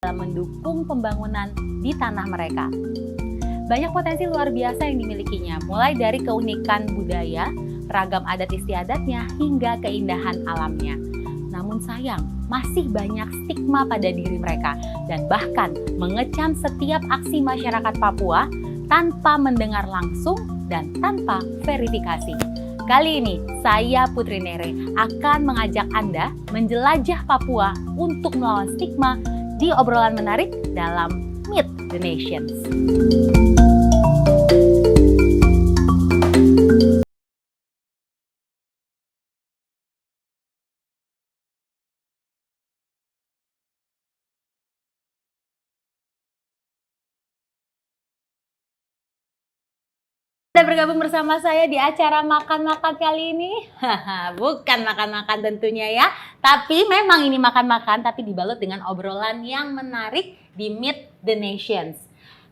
dalam mendukung pembangunan di tanah mereka. Banyak potensi luar biasa yang dimilikinya, mulai dari keunikan budaya, ragam adat istiadatnya, hingga keindahan alamnya. Namun sayang, masih banyak stigma pada diri mereka dan bahkan mengecam setiap aksi masyarakat Papua tanpa mendengar langsung dan tanpa verifikasi. Kali ini, saya Putri Nere akan mengajak Anda menjelajah Papua untuk melawan stigma di obrolan menarik dalam Meet the Nations. Anda bergabung bersama saya di acara makan-makan kali ini. Bukan makan-makan tentunya ya, tapi memang ini makan-makan tapi dibalut dengan obrolan yang menarik di Meet the Nations.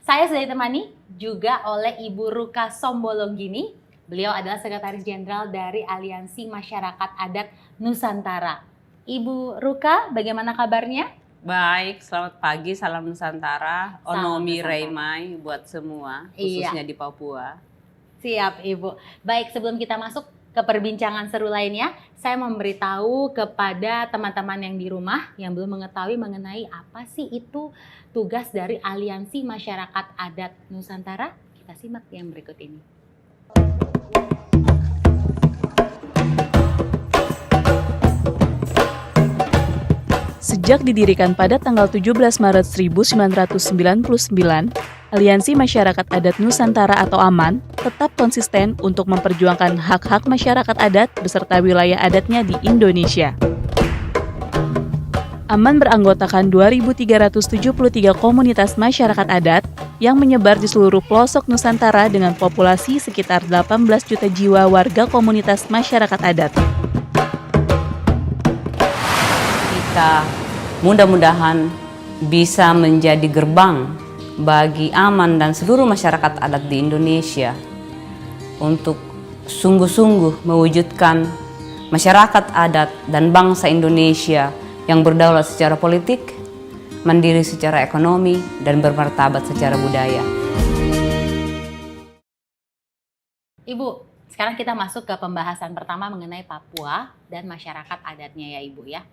Saya sudah ditemani juga oleh Ibu Ruka Sombolonggini. Beliau adalah Sekretaris Jenderal dari Aliansi Masyarakat Adat Nusantara. Ibu Ruka, bagaimana kabarnya? Baik, selamat pagi, salam Nusantara, Salam Onomi Nusantara. Raimai buat semua, khususnya di Papua. Siap Ibu. Baik, sebelum kita masuk ke perbincangan seru lainnya, saya memberitahu kepada teman-teman yang di rumah yang belum mengetahui mengenai apa sih itu tugas dari Aliansi Masyarakat Adat Nusantara. Kita simak yang berikut ini. Sejak didirikan pada tanggal 17 Maret 1999, Aliansi Masyarakat Adat Nusantara atau AMAN tetap konsisten untuk memperjuangkan hak-hak masyarakat adat beserta wilayah adatnya di Indonesia. AMAN beranggotakan 2.373 komunitas masyarakat adat yang menyebar di seluruh pelosok Nusantara dengan populasi sekitar 18 juta jiwa warga komunitas masyarakat adat. Kita mudah-mudahan bisa menjadi gerbang bagi AMAN dan seluruh masyarakat adat di Indonesia untuk sungguh-sungguh mewujudkan masyarakat adat dan bangsa Indonesia yang berdaulat secara politik, mandiri secara ekonomi, dan bermartabat secara budaya. Ibu, sekarang kita masuk ke pembahasan pertama mengenai Papua dan masyarakat adatnya ya Ibu ya.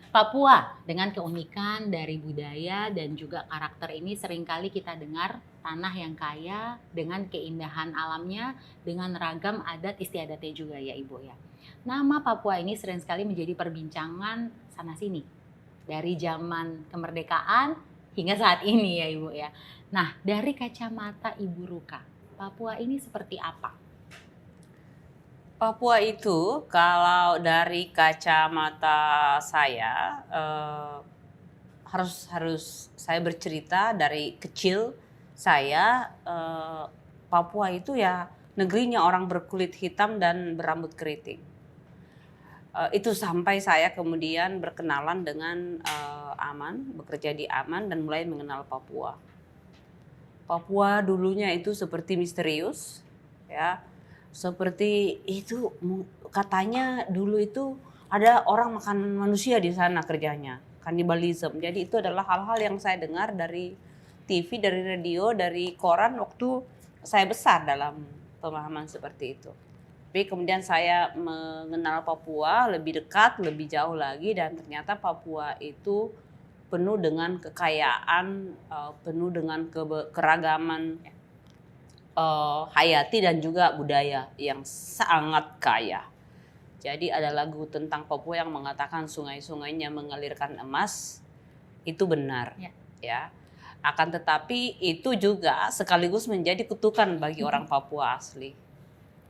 Papua dengan keunikan dari budaya dan juga karakter ini seringkali kita dengar tanah yang kaya dengan keindahan alamnya, dengan ragam adat istiadatnya juga ya Ibu ya. Nama Papua ini sering sekali menjadi perbincangan sana-sini dari zaman kemerdekaan hingga saat ini ya Ibu ya. Nah, dari kacamata Ibu Ruka, Papua ini seperti apa? Papua itu kalau dari kacamata saya harus saya bercerita dari kecil saya Papua itu ya negerinya orang berkulit hitam dan berambut keriting. Itu sampai saya kemudian berkenalan dengan AMAN, bekerja di AMAN dan mulai mengenal Papua. Papua dulunya itu seperti misterius ya. Seperti itu katanya dulu itu ada orang makan manusia di sana kerjanya, kanibalisme. Jadi itu adalah hal-hal yang saya dengar dari TV, dari radio, dari koran waktu saya besar dalam pemahaman seperti itu. Tapi kemudian saya mengenal Papua lebih dekat, lebih jauh lagi dan ternyata Papua itu penuh dengan kekayaan, penuh dengan keragaman hayati dan juga budaya yang sangat kaya. Jadi ada lagu tentang Papua yang mengatakan sungai-sungainya mengalirkan emas, itu benar ya. Akan tetapi itu juga sekaligus menjadi kutukan bagi orang Papua asli.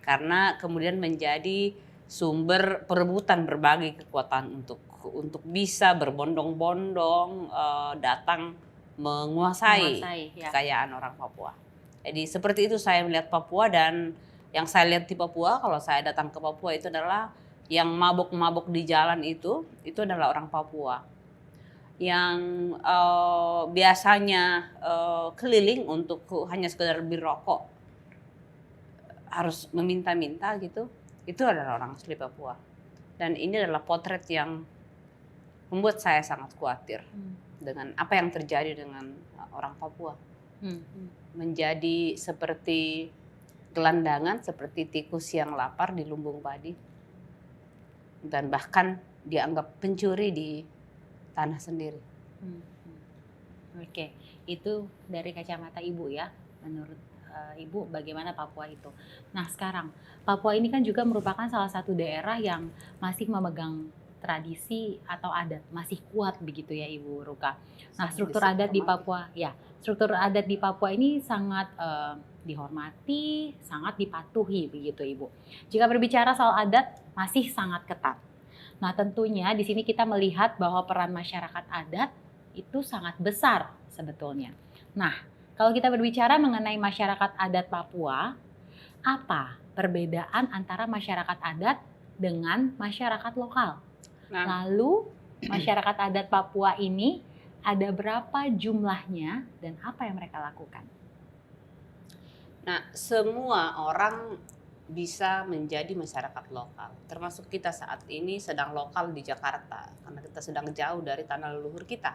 Karena kemudian menjadi sumber perebutan berbagai kekuatan untuk bisa berbondong-bondong datang menguasai kekayaan orang Papua. Jadi seperti itu saya melihat Papua dan yang saya lihat di Papua kalau saya datang ke Papua itu adalah yang mabuk-mabuk di jalan itu adalah orang Papua. Yang biasanya keliling untuk hanya sekedar beli rokok harus meminta-minta gitu, itu adalah orang asli Papua. Dan ini adalah potret yang membuat saya sangat khawatir dengan apa yang terjadi dengan orang Papua. Menjadi seperti gelandangan, seperti tikus yang lapar di lumbung padi. Dan bahkan dianggap pencuri di tanah sendiri. Oke, itu dari kacamata Ibu ya. Menurut Ibu bagaimana Papua itu. Nah sekarang, Papua ini kan juga merupakan salah satu daerah yang masih memegang tradisi atau adat, masih kuat begitu ya Ibu Ruka. Nah struktur adat di Papua, ya struktur adat di Papua ini sangat dihormati, sangat dipatuhi begitu Ibu. Jika berbicara soal adat, masih sangat ketat. Nah tentunya di sini kita melihat bahwa peran masyarakat adat itu sangat besar sebetulnya. Nah kalau kita berbicara mengenai masyarakat adat Papua, apa perbedaan antara masyarakat adat dengan masyarakat lokal? Nah, Lalu masyarakat adat Papua ini ada berapa jumlahnya dan apa yang mereka lakukan? nah, semua orang bisa menjadi masyarakat lokal. Termasuk kita saat ini sedang lokal di Jakarta karena kita sedang jauh dari tanah leluhur kita.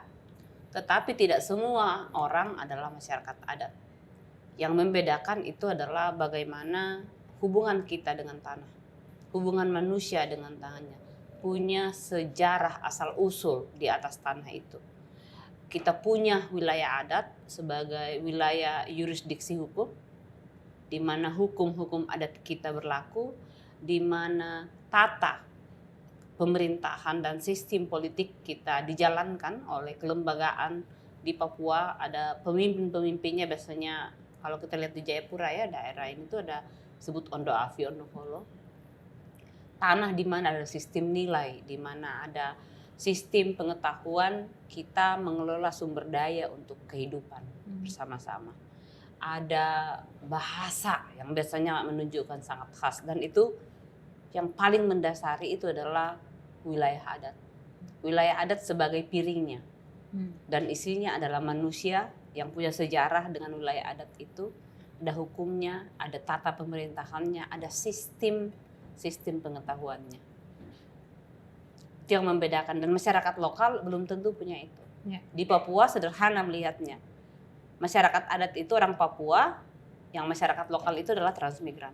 Tetapi tidak semua orang adalah masyarakat adat. Yang membedakan itu adalah bagaimana hubungan kita dengan tanah. Hubungan manusia dengan tanahnya. Punya sejarah asal-usul di atas tanah itu. Kita punya wilayah adat sebagai wilayah yurisdiksi hukum, di mana hukum-hukum adat kita berlaku, di mana tata pemerintahan dan sistem politik kita dijalankan oleh kelembagaan di Papua. Ada pemimpin-pemimpinnya, biasanya kalau kita lihat di Jayapura ya, daerah ini tuh ada sebut Ondo Afi, Ondo Holo. Tanah di mana ada sistem nilai, di mana ada sistem pengetahuan kita mengelola sumber daya untuk kehidupan bersama-sama. Ada bahasa yang biasanya menunjukkan sangat khas, dan itu yang paling mendasari itu adalah wilayah adat. Wilayah adat sebagai piringnya. Dan isinya adalah manusia yang punya sejarah dengan wilayah adat itu. Ada hukumnya, ada tata pemerintahannya, ada sistem pengetahuannya. Itu yang membedakan, dan masyarakat lokal belum tentu punya itu. Di Papua sederhana melihatnya. Masyarakat adat itu orang Papua, yang masyarakat lokal itu adalah transmigran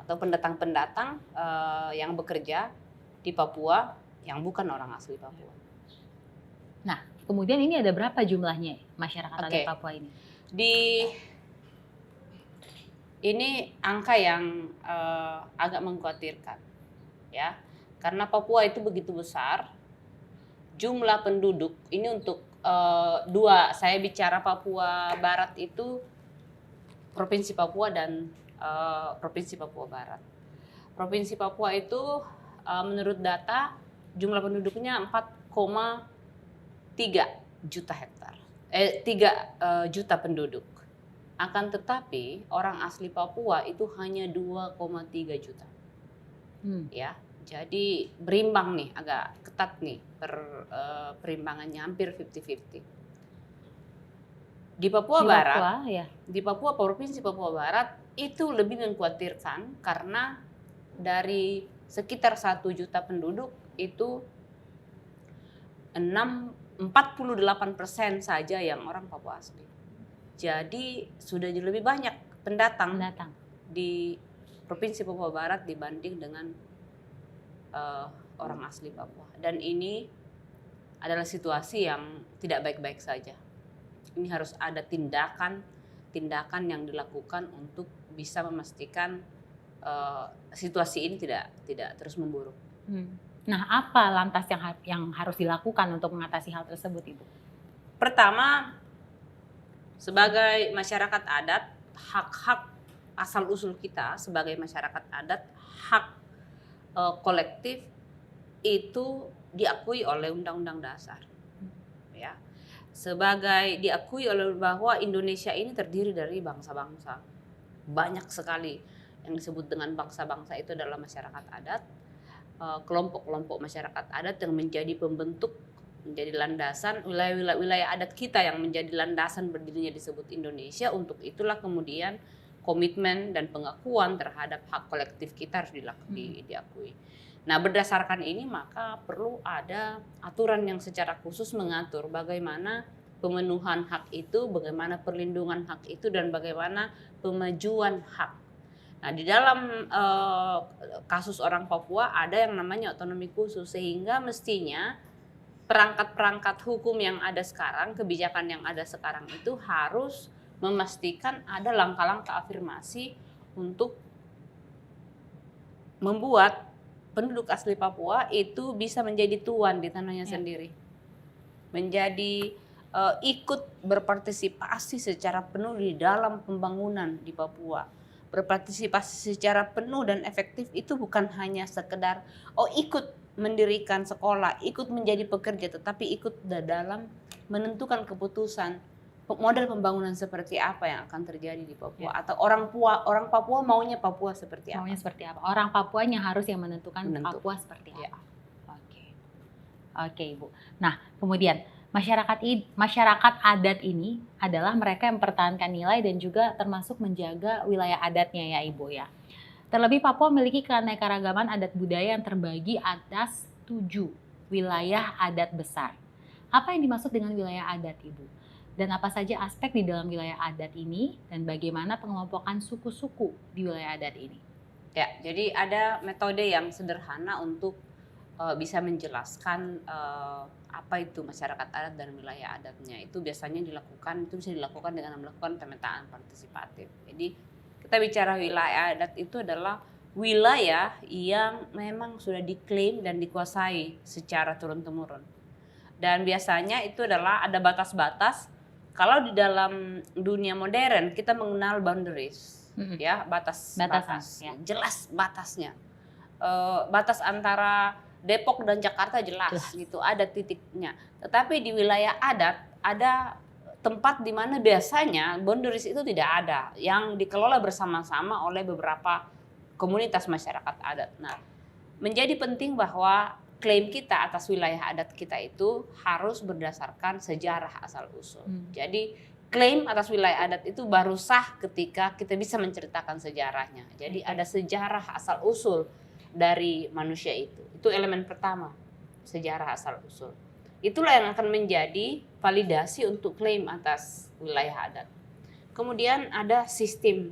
atau pendatang-pendatang yang bekerja di Papua yang bukan orang asli Papua. Nah, kemudian ini ada berapa jumlahnya masyarakat adat Papua ini? Ini angka yang agak mengkhawatirkan, ya, karena Papua itu begitu besar, jumlah penduduk ini untuk saya bicara Papua Barat itu Provinsi Papua dan Provinsi Papua Barat. Provinsi Papua itu menurut data jumlah penduduknya 4,3 juta hektar. 3 juta penduduk. Akan tetapi orang asli Papua itu hanya 2,3 juta. Ya, jadi berimbang nih, agak ketat nih perimbangannya, hampir 50-50. Di Papua Barat, ya. Di Papua, Provinsi Papua Barat itu lebih mengkhawatirkan karena dari sekitar 1 juta penduduk itu 48% saja yang orang Papua asli. Jadi sudah lebih banyak pendatang di Provinsi Papua Barat dibanding dengan orang asli Papua. Dan ini adalah situasi yang tidak baik-baik saja. Ini harus ada tindakan yang dilakukan untuk bisa memastikan situasi ini tidak terus memburuk. Nah, apa lantas yang harus dilakukan untuk mengatasi hal tersebut, Ibu? Pertama, sebagai masyarakat adat, hak-hak asal-usul kita sebagai masyarakat adat, hak kolektif itu diakui oleh Undang-Undang Dasar. Ya. Sebagai diakui oleh bahwa Indonesia ini terdiri dari bangsa-bangsa. Banyak sekali yang disebut dengan bangsa-bangsa itu adalah masyarakat adat, kelompok-kelompok masyarakat adat yang menjadi pembentuk, menjadi landasan wilayah adat kita yang menjadi landasan berdirinya disebut Indonesia. Untuk itulah kemudian komitmen dan pengakuan terhadap hak kolektif kita harus diakui. Nah, berdasarkan ini maka perlu ada aturan yang secara khusus mengatur bagaimana pemenuhan hak itu, bagaimana perlindungan hak itu, dan bagaimana pemajuan hak. Nah, di dalam kasus orang Papua ada yang namanya otonomi khusus, sehingga mestinya perangkat-perangkat hukum yang ada sekarang, kebijakan yang ada sekarang itu harus memastikan ada langkah-langkah afirmasi untuk membuat penduduk asli Papua itu bisa menjadi tuan di tanahnya sendiri, menjadi ikut berpartisipasi secara penuh di dalam pembangunan di Papua. Berpartisipasi secara penuh dan efektif itu bukan hanya sekedar ikut mendirikan sekolah, ikut menjadi pekerja, tetapi ikut dalam menentukan keputusan model pembangunan seperti apa yang akan terjadi di Papua, atau orang Papua maunya Papua seperti apa. Maunya seperti apa? Orang Papuanya harus yang menentukan Papua seperti apa. Oke, Ibu. Nah, kemudian masyarakat adat ini adalah mereka yang mempertahankan nilai dan juga termasuk menjaga wilayah adatnya ya, Ibu ya. Terlebih Papua memiliki keanekaragaman adat budaya yang terbagi atas 7 wilayah adat besar. Apa yang dimaksud dengan wilayah adat, Ibu? Dan apa saja aspek di dalam wilayah adat ini dan bagaimana pengelompokan suku-suku di wilayah adat ini? Ya, jadi ada metode yang sederhana untuk bisa menjelaskan apa itu masyarakat adat dan wilayah adatnya. Itu biasanya bisa dilakukan dengan melakukan pemetaan partisipatif. Jadi kita bicara wilayah adat itu adalah wilayah yang memang sudah diklaim dan dikuasai secara turun-temurun. Dan biasanya itu adalah ada batas-batas. Kalau di dalam dunia modern kita mengenal boundaries, ya batas-batas, ya. Jelas batasnya. Batas antara Depok dan Jakarta jelas gitu, ada titiknya. Tetapi di wilayah adat ada tempat di mana biasanya boundaries itu tidak ada, yang dikelola bersama-sama oleh beberapa komunitas masyarakat adat. Nah, menjadi penting bahwa klaim kita atas wilayah adat kita itu harus berdasarkan sejarah asal-usul. Jadi klaim atas wilayah adat itu baru sah ketika kita bisa menceritakan sejarahnya. Jadi ada sejarah asal-usul dari manusia itu. Itu elemen pertama, sejarah asal-usul. Itulah yang akan menjadi validasi untuk klaim atas wilayah adat. Kemudian ada sistem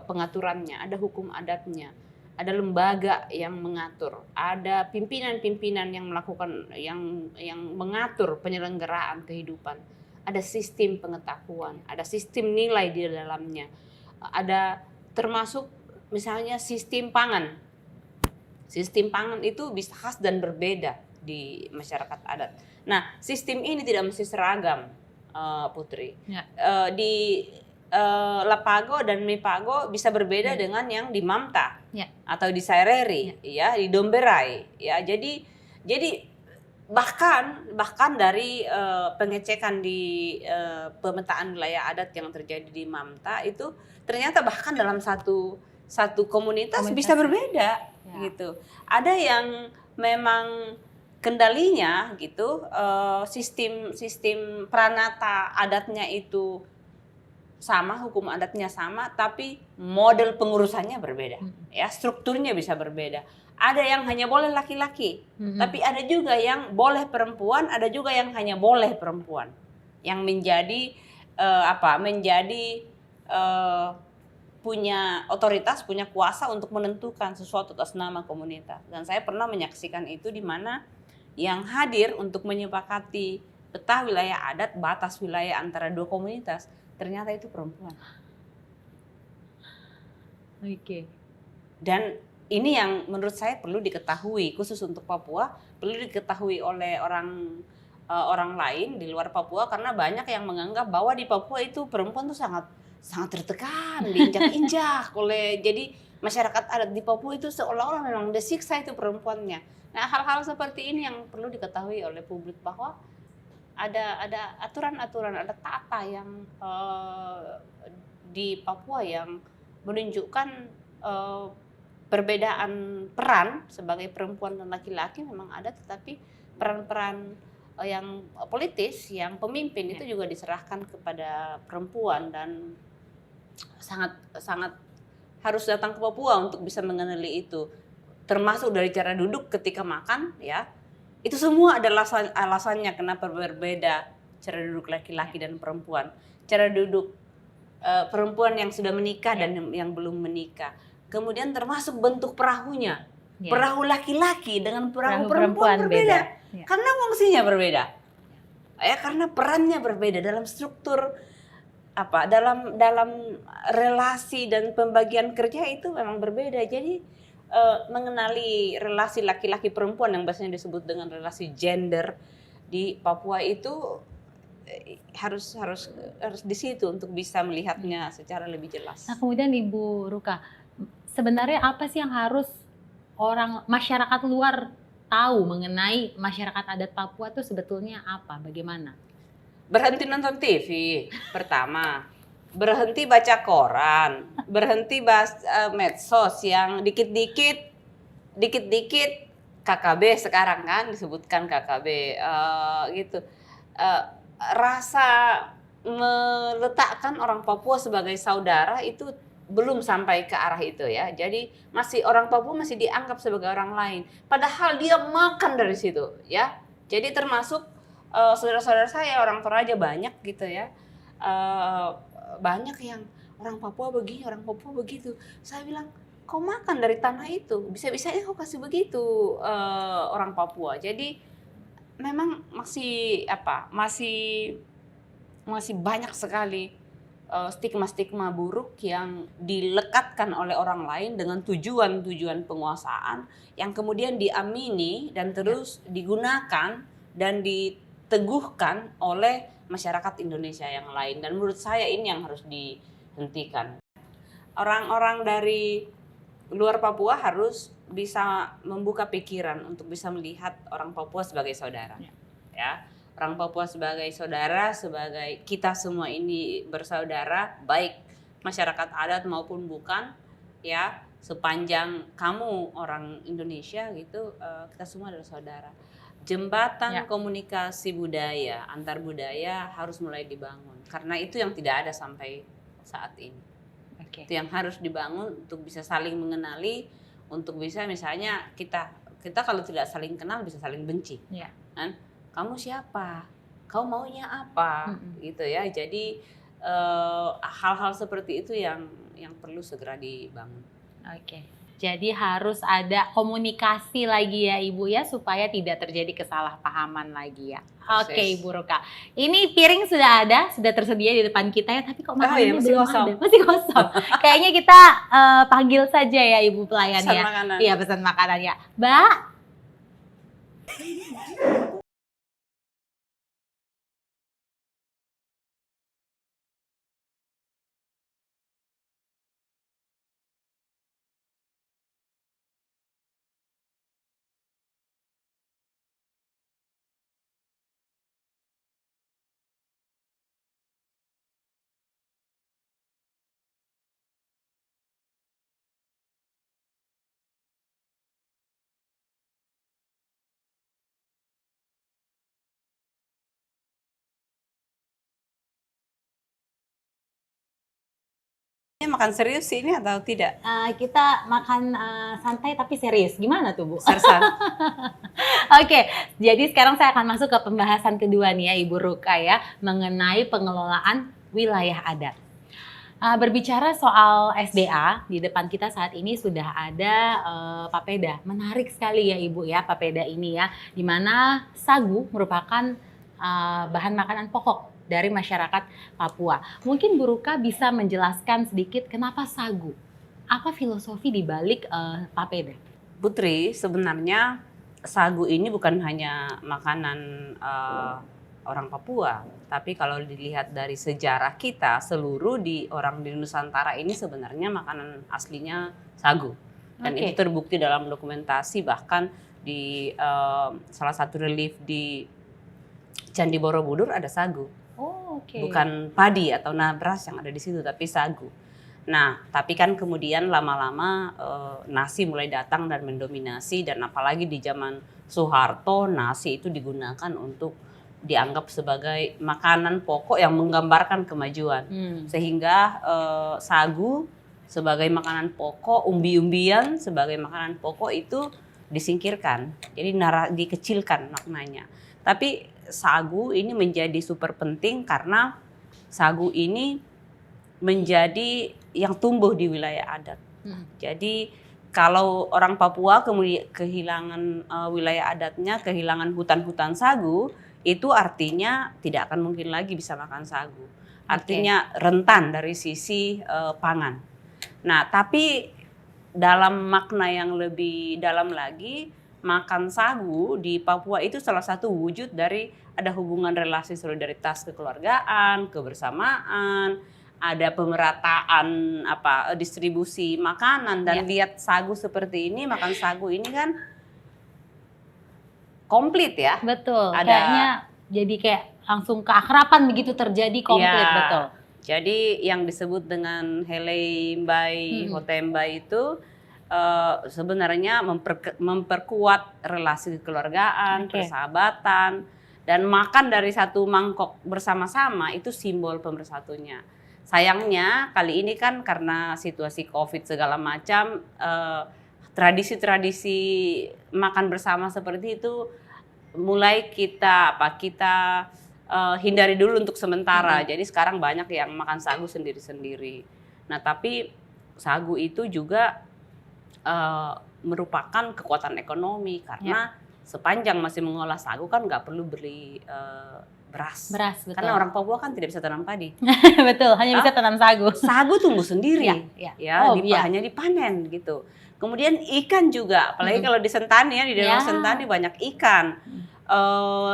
pengaturannya, ada hukum adatnya. Ada lembaga yang mengatur, ada pimpinan-pimpinan yang melakukan yang mengatur penyelenggaraan kehidupan, ada sistem pengetahuan, ada sistem nilai di dalamnya, ada termasuk misalnya sistem pangan. Sistem pangan itu bisa khas dan berbeda di masyarakat adat. Nah, sistem ini tidak mesti seragam, Putri. Ya. Di Lapago dan Mipago bisa berbeda dengan yang di Mamta atau di Saireri, ya, di Domberai, ya. Jadi bahkan dari pengecekan di pemetaan wilayah adat yang terjadi di Mamta itu ternyata bahkan dalam satu komunitas bisa berbeda, gitu. Ada yang memang kendalinya gitu, sistem pranata adatnya itu sama, hukum adatnya sama, tapi model pengurusannya berbeda, ya, strukturnya bisa berbeda. Ada yang hanya boleh laki-laki, tapi ada juga yang boleh perempuan, ada juga yang hanya boleh perempuan, yang menjadi punya otoritas, punya kuasa untuk menentukan sesuatu atas nama komunitas. Dan saya pernah menyaksikan itu di mana yang hadir untuk menyepakati peta wilayah adat, batas wilayah antara dua komunitas, ternyata itu perempuan. Oke. Dan ini yang menurut saya perlu diketahui, khusus untuk Papua, perlu diketahui oleh orang lain di luar Papua, karena banyak yang menganggap bahwa di Papua itu perempuan tuh sangat tertekan, diinjak-injak oleh, jadi masyarakat adat di Papua itu seolah-olah memang disiksa itu perempuannya. Nah, hal-hal seperti ini yang perlu diketahui oleh publik, bahwa ada aturan-aturan, ada tata yang di Papua yang menunjukkan perbedaan peran sebagai perempuan dan laki-laki memang ada, tetapi peran-peran yang politis, yang pemimpin itu juga diserahkan kepada perempuan, dan sangat harus datang ke Papua untuk bisa mengenali itu. termasuk dari cara duduk ketika makan ya. Itu semua ada alasannya kenapa berbeda cara duduk laki-laki dan perempuan. Cara duduk perempuan yang sudah menikah dan yang belum menikah. Kemudian termasuk bentuk perahunya. Perahu laki-laki dengan perahu perempuan berbeda. Karena fungsinya berbeda. Ya, karena perannya berbeda dalam struktur dalam relasi dan pembagian kerja itu memang berbeda. Jadi mengenali relasi laki-laki perempuan yang biasanya disebut dengan relasi gender di Papua itu harus di situ untuk bisa melihatnya secara lebih jelas. Nah, kemudian Ibu Ruka, sebenarnya apa sih yang harus masyarakat luar tahu mengenai masyarakat adat Papua itu sebetulnya apa, bagaimana? Berhenti nonton TV pertama, berhenti baca koran, berhenti medsos yang dikit-dikit KKB sekarang kan disebutkan KKB gitu. Rasa meletakkan orang Papua sebagai saudara itu belum sampai ke arah itu ya. Jadi orang Papua masih dianggap sebagai orang lain. Padahal dia makan dari situ ya. Jadi termasuk saudara-saudara saya orang Toraja banyak gitu ya. Banyak yang orang Papua begini, orang Papua begitu. Saya bilang, kau makan dari tanah itu, bisa-bisanya kau kasih begitu orang Papua. Jadi memang masih banyak sekali stigma-stigma buruk yang dilekatkan oleh orang lain dengan tujuan penguasaan yang kemudian diamini dan terus digunakan dan diteguhkan oleh masyarakat Indonesia yang lain. Dan menurut saya ini yang harus dihentikan. Orang-orang dari luar Papua harus bisa membuka pikiran untuk bisa melihat orang Papua sebagai saudara. Ya. Orang Papua sebagai saudara, sebagai kita semua ini bersaudara, baik masyarakat adat maupun bukan, ya sepanjang kamu orang Indonesia gitu, kita semua adalah saudara. Jembatan komunikasi budaya, antar budaya harus mulai dibangun, karena itu yang tidak ada sampai saat ini. Itu yang harus dibangun untuk bisa saling mengenali, untuk bisa misalnya kita kalau tidak saling kenal bisa saling benci, kan? Kamu siapa? Kau maunya apa? Gitu ya. Jadi hal-hal seperti itu yang perlu segera dibangun. Jadi harus ada komunikasi lagi ya Ibu ya supaya tidak terjadi kesalahpahaman lagi ya. Ibu Ruka. Ini piring sudah ada, sudah tersedia di depan kita ya, tapi kok makanannya belum ada. Masih kosong. Kayaknya kita panggil saja ya Ibu pelayan ya. Iya, pesan makanan ya. Mbak. Makan serius sih ini atau tidak? Kita makan santai tapi serius. Gimana tuh Bu? Sersan. Jadi sekarang saya akan masuk ke pembahasan kedua nih ya Ibu Ruka ya, mengenai pengelolaan wilayah adat. Berbicara soal SDA, di depan kita saat ini sudah ada papeda. Menarik sekali ya Ibu ya papeda ini ya, di mana sagu merupakan bahan makanan pokok dari masyarakat Papua. Mungkin Bu Ruka bisa menjelaskan sedikit kenapa sagu? Apa filosofi di balik papeda? Putri, sebenarnya sagu ini bukan hanya makanan orang Papua, tapi kalau dilihat dari sejarah kita, seluruh orang di Nusantara ini sebenarnya makanan aslinya sagu. Dan itu terbukti dalam dokumentasi, bahkan di salah satu relief di Candi Borobudur ada sagu. Bukan padi atau nabras yang ada di situ, tapi sagu. Nah, tapi kan kemudian lama-lama nasi mulai datang dan mendominasi, dan apalagi di zaman Soeharto nasi itu digunakan untuk dianggap sebagai makanan pokok yang menggambarkan kemajuan. Sehingga sagu sebagai makanan pokok, umbi-umbian sebagai makanan pokok itu disingkirkan. Jadi dikecilkan maknanya. Tapi sagu ini menjadi super penting karena sagu ini menjadi yang tumbuh di wilayah adat. Jadi kalau orang Papua kemudian kehilangan wilayah adatnya, kehilangan hutan-hutan sagu, itu artinya tidak akan mungkin lagi bisa makan sagu. Artinya rentan dari sisi pangan. Nah, tapi dalam makna yang lebih dalam lagi, makan sagu di Papua itu salah satu wujud dari ada hubungan relasi solidaritas kekeluargaan, kebersamaan, ada pemerataan distribusi makanan dan lihat sagu seperti ini, makan sagu ini kan komplit ya. Betul. Ada, kayaknya jadi kayak langsung keakraban begitu terjadi komplit, betul. Jadi yang disebut dengan Helei Mbai Hotembai itu sebenarnya memperkuat relasi kekeluargaan, persahabatan, dan makan dari satu mangkok bersama-sama itu simbol pemersatunya. Sayangnya kali ini kan karena situasi COVID segala macam, tradisi-tradisi makan bersama seperti itu mulai kita hindari dulu untuk sementara. Jadi sekarang banyak yang makan sagu sendiri-sendiri. Nah, tapi sagu itu juga merupakan kekuatan ekonomi karena sepanjang masih mengolah sagu kan nggak perlu beli beras. Betul. Karena orang Papua kan tidak bisa tanam padi. Betul, hanya bisa tanam sagu. Sagu tumbuh sendiri, hanya dipanen gitu. Kemudian ikan juga, apalagi kalau di Sentani ya, di daerah Sentani banyak ikan.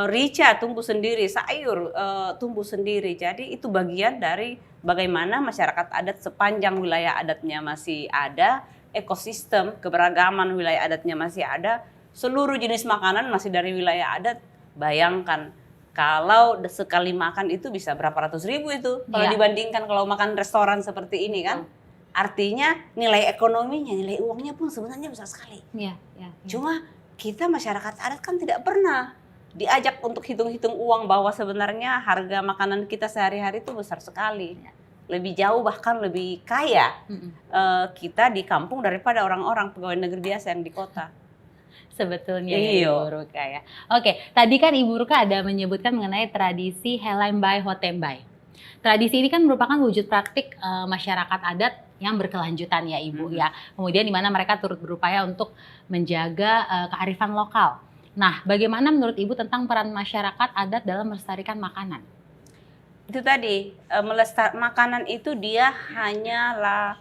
Rica tumbuh sendiri, sayur tumbuh sendiri. Jadi itu bagian dari bagaimana masyarakat adat sepanjang wilayah adatnya masih ada, ekosistem keberagaman wilayah adatnya masih ada, seluruh jenis makanan masih dari wilayah adat. Bayangkan kalau sekali makan itu bisa berapa ratus ribu itu kalau dibandingkan kalau makan restoran seperti ini kan. Artinya nilai ekonominya, nilai uangnya pun sebenarnya besar sekali. Cuma kita masyarakat adat kan tidak pernah diajak untuk hitung-hitung uang bahwa sebenarnya harga makanan kita sehari-hari itu besar sekali. Lebih jauh bahkan lebih kaya kita di kampung daripada orang-orang pegawai negeri biasa yang di kota. Sebetulnya Ibu Ruka ya. Oke, tadi kan Ibu Ruka ada menyebutkan mengenai tradisi Helei Mbai Hotembai. Tradisi ini kan merupakan wujud praktik masyarakat adat yang berkelanjutan ya Ibu ya. Kemudian di mana mereka turut berupaya untuk menjaga kearifan lokal. Nah, bagaimana menurut Ibu tentang peran masyarakat adat dalam melestarikan makanan? Itu tadi, makanan itu dia hanyalah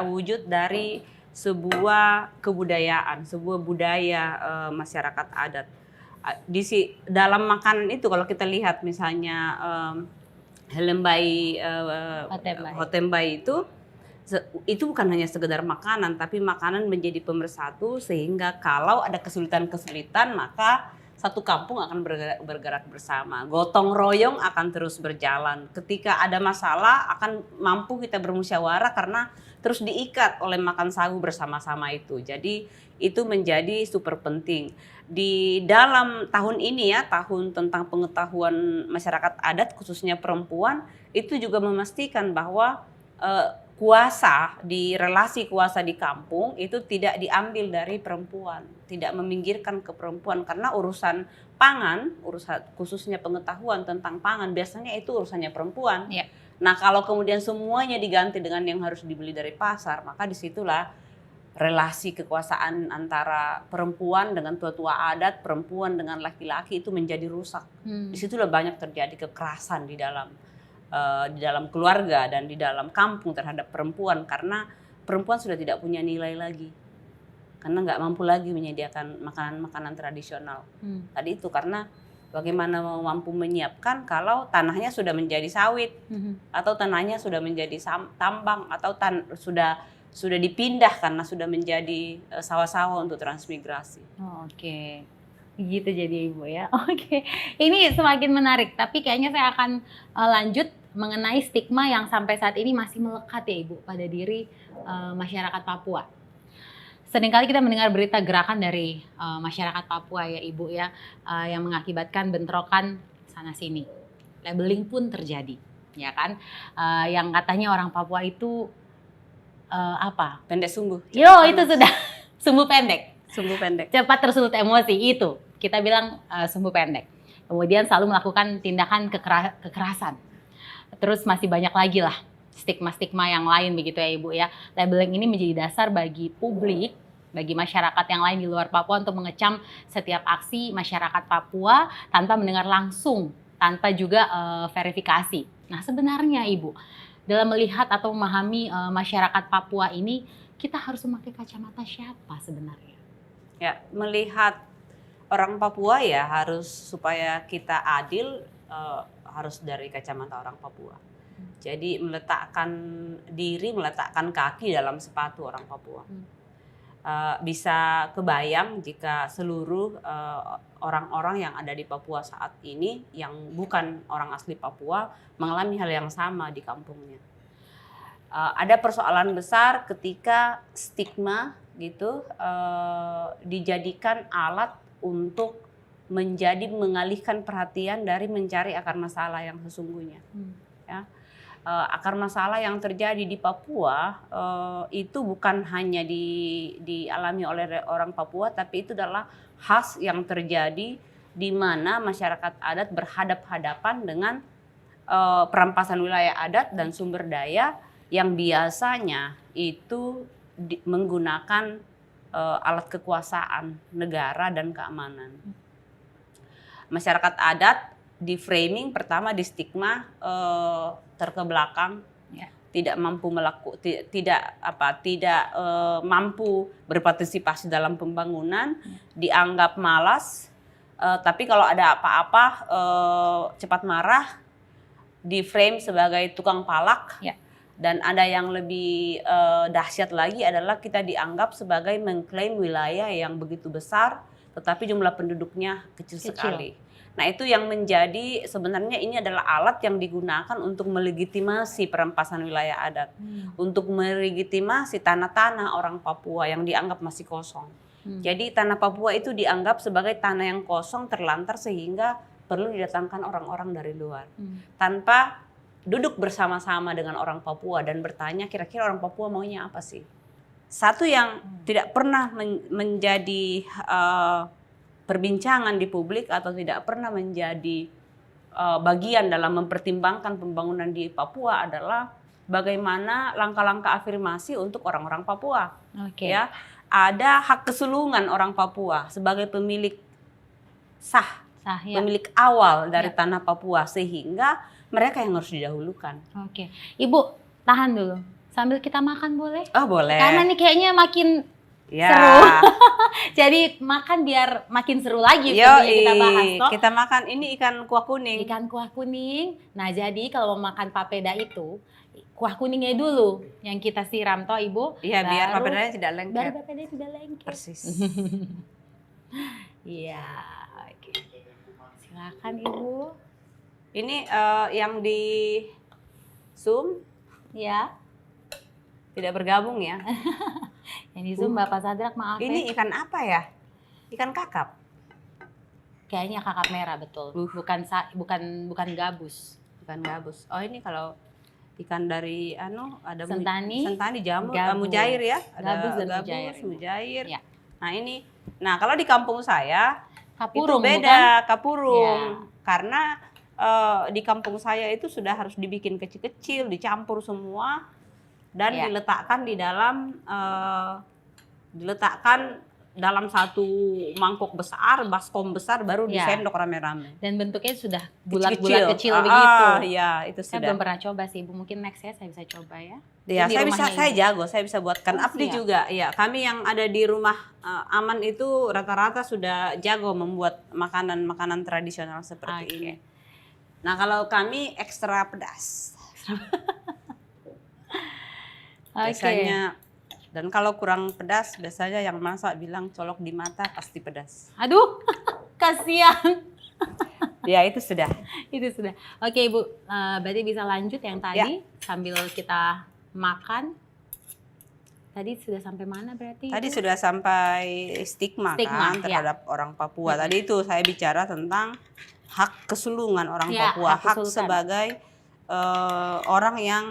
wujud dari sebuah kebudayaan, sebuah budaya masyarakat adat. Dalam makanan itu kalau kita lihat misalnya Helei Mbai Hotembai itu bukan hanya sekedar makanan, tapi makanan menjadi pemersatu sehingga kalau ada kesulitan-kesulitan maka satu kampung akan bergerak bersama. Gotong royong akan terus berjalan. Ketika ada masalah akan mampu kita bermusyawarah karena terus diikat oleh makan sagu bersama-sama itu. Jadi itu menjadi super penting. Di dalam tahun ini ya, tahun tentang pengetahuan masyarakat adat khususnya perempuan, itu juga memastikan bahwa relasi kuasa di kampung itu tidak diambil dari perempuan, tidak meminggirkan ke perempuan karena urusan pangan, khususnya pengetahuan tentang pangan biasanya itu urusannya perempuan. Nah, kalau kemudian semuanya diganti dengan yang harus dibeli dari pasar, maka disitulah relasi kekuasaan antara perempuan dengan tua-tua adat, perempuan dengan laki-laki itu menjadi rusak. Disitulah banyak terjadi kekerasan di dalam keluarga dan di dalam kampung terhadap perempuan karena perempuan sudah tidak punya nilai lagi karena nggak mampu lagi menyediakan makanan-makanan tradisional. Tadi itu karena bagaimana mampu menyiapkan kalau tanahnya sudah menjadi sawit atau tanahnya sudah menjadi tambang atau sudah dipindah karena sudah menjadi sawah-sawah untuk transmigrasi. Oke. Gitu jadi Ibu ya. Oke. Ini semakin menarik, tapi kayaknya saya akan lanjut mengenai stigma yang sampai saat ini masih melekat ya Ibu pada diri masyarakat Papua. Seringkali kita mendengar berita gerakan dari masyarakat Papua ya Ibu ya, yang mengakibatkan bentrokan sana sini. Labeling pun terjadi, ya kan? Yang katanya orang Papua itu apa? Pendek sumbu. Yo, itu sudah sumbu pendek. Sumbu pendek. Cepat tersulut emosi, itu kita bilang sumbu pendek. Kemudian selalu melakukan tindakan kekerasan. Terus masih banyak lagi lah stigma-stigma yang lain begitu ya Ibu ya. Labeling ini menjadi dasar bagi publik, bagi masyarakat yang lain di luar Papua untuk mengecam setiap aksi masyarakat Papua tanpa mendengar langsung, tanpa juga verifikasi. Nah sebenarnya Ibu, dalam melihat atau memahami masyarakat Papua ini, kita harus memakai kacamata siapa sebenarnya? Ya, melihat orang Papua ya harus supaya kita adil harus dari kacamata orang Papua. Jadi meletakkan diri, meletakkan kaki dalam sepatu orang Papua. Bisa kebayang jika seluruh orang-orang yang ada di Papua saat ini yang bukan orang asli Papua mengalami hal yang sama di kampungnya. Ada persoalan besar ketika stigma gitu dijadikan alat untuk mengalihkan perhatian dari mencari akar masalah yang sesungguhnya. Ya. Akar masalah yang terjadi di Papua itu bukan hanya dialami oleh orang Papua, tapi itu adalah khas yang terjadi di mana masyarakat adat berhadap-hadapan dengan perampasan wilayah adat dan sumber daya yang biasanya itu menggunakan alat kekuasaan negara dan keamanan. Masyarakat adat di framing pertama di stigma terkebelakang, tidak mampu tidak mampu berpartisipasi dalam pembangunan, dianggap malas, tapi kalau ada apa-apa cepat marah, di frame sebagai tukang palak. Dan ada yang lebih dahsyat lagi adalah kita dianggap sebagai mengklaim wilayah yang begitu besar, tetapi jumlah penduduknya kecil sekali. Nah itu yang menjadi sebenarnya ini adalah alat yang digunakan untuk melegitimasi perampasan wilayah adat, untuk melegitimasi tanah-tanah orang Papua yang dianggap masih kosong. Jadi tanah Papua itu dianggap sebagai tanah yang kosong terlantar sehingga perlu didatangkan orang-orang dari luar tanpa duduk bersama-sama dengan orang Papua dan bertanya kira-kira orang Papua maunya apa sih. Satu yang tidak pernah menjadi perbincangan di publik atau tidak pernah menjadi bagian dalam mempertimbangkan pembangunan di Papua adalah bagaimana langkah-langkah afirmasi untuk orang-orang Papua. Ya, ada hak kesulungan orang Papua sebagai pemilik pemilik awal dari tanah Papua, sehingga mereka yang harus didahulukan. Ibu tahan dulu sambil kita makan boleh? Oh boleh. Karena nih kayaknya makin seru. Jadi makan biar makin seru lagi. Kita bahas toh. Kita makan ini ikan kuah kuning. Ikan kuah kuning. Nah jadi kalau mau makan papeda itu kuah kuningnya dulu yang kita siram toh Ibu. Iya biar papedanya tidak lengket. Biar papedanya tidak lengket. Persis. Iya. Silakan Ibu. Ini yang di Zoom ya tidak bergabung ya. Yang di Zoom Bapak Sadrak maaf. Ini ikan apa ya? Ikan kakap. Kayaknya kakap merah betul. Bukan gabus. Bukan gabus. Oh ini kalau ikan dari ada sentani jamur, mujair ya. Gabus dan mujair. Ya. Nah ini, kalau di kampung saya kapurung, itu beda, bukan? kapurung. Ya. Karena di kampung saya itu sudah harus dibikin kecil-kecil, dicampur semua dan diletakkan di dalam satu mangkok besar, baskom besar, baru disendok rame-rame. Dan bentuknya sudah bulat-bulat kecil begitu. Iya, itu sudah. Saya belum pernah coba sih Ibu, mungkin next ya saya bisa coba ya. Ya, saya bisa buatkan. Abdi juga. Ya, kami yang ada di rumah Aman itu rata-rata sudah jago membuat makanan-makanan tradisional seperti ini. Nah, kalau kami ekstra pedas. Biasanya dan kalau kurang pedas biasanya yang masak bilang colok di mata pasti pedas. Aduh, kasihan. Ya itu sudah. Itu sudah. Oke Ibu, berarti bisa lanjut yang tadi sambil kita makan. Tadi sudah sampai mana berarti? Tadi sudah sampai stigma kan terhadap orang Papua. Tadi itu saya bicara tentang hak kesulungan orang Papua, hak sebagai orang yang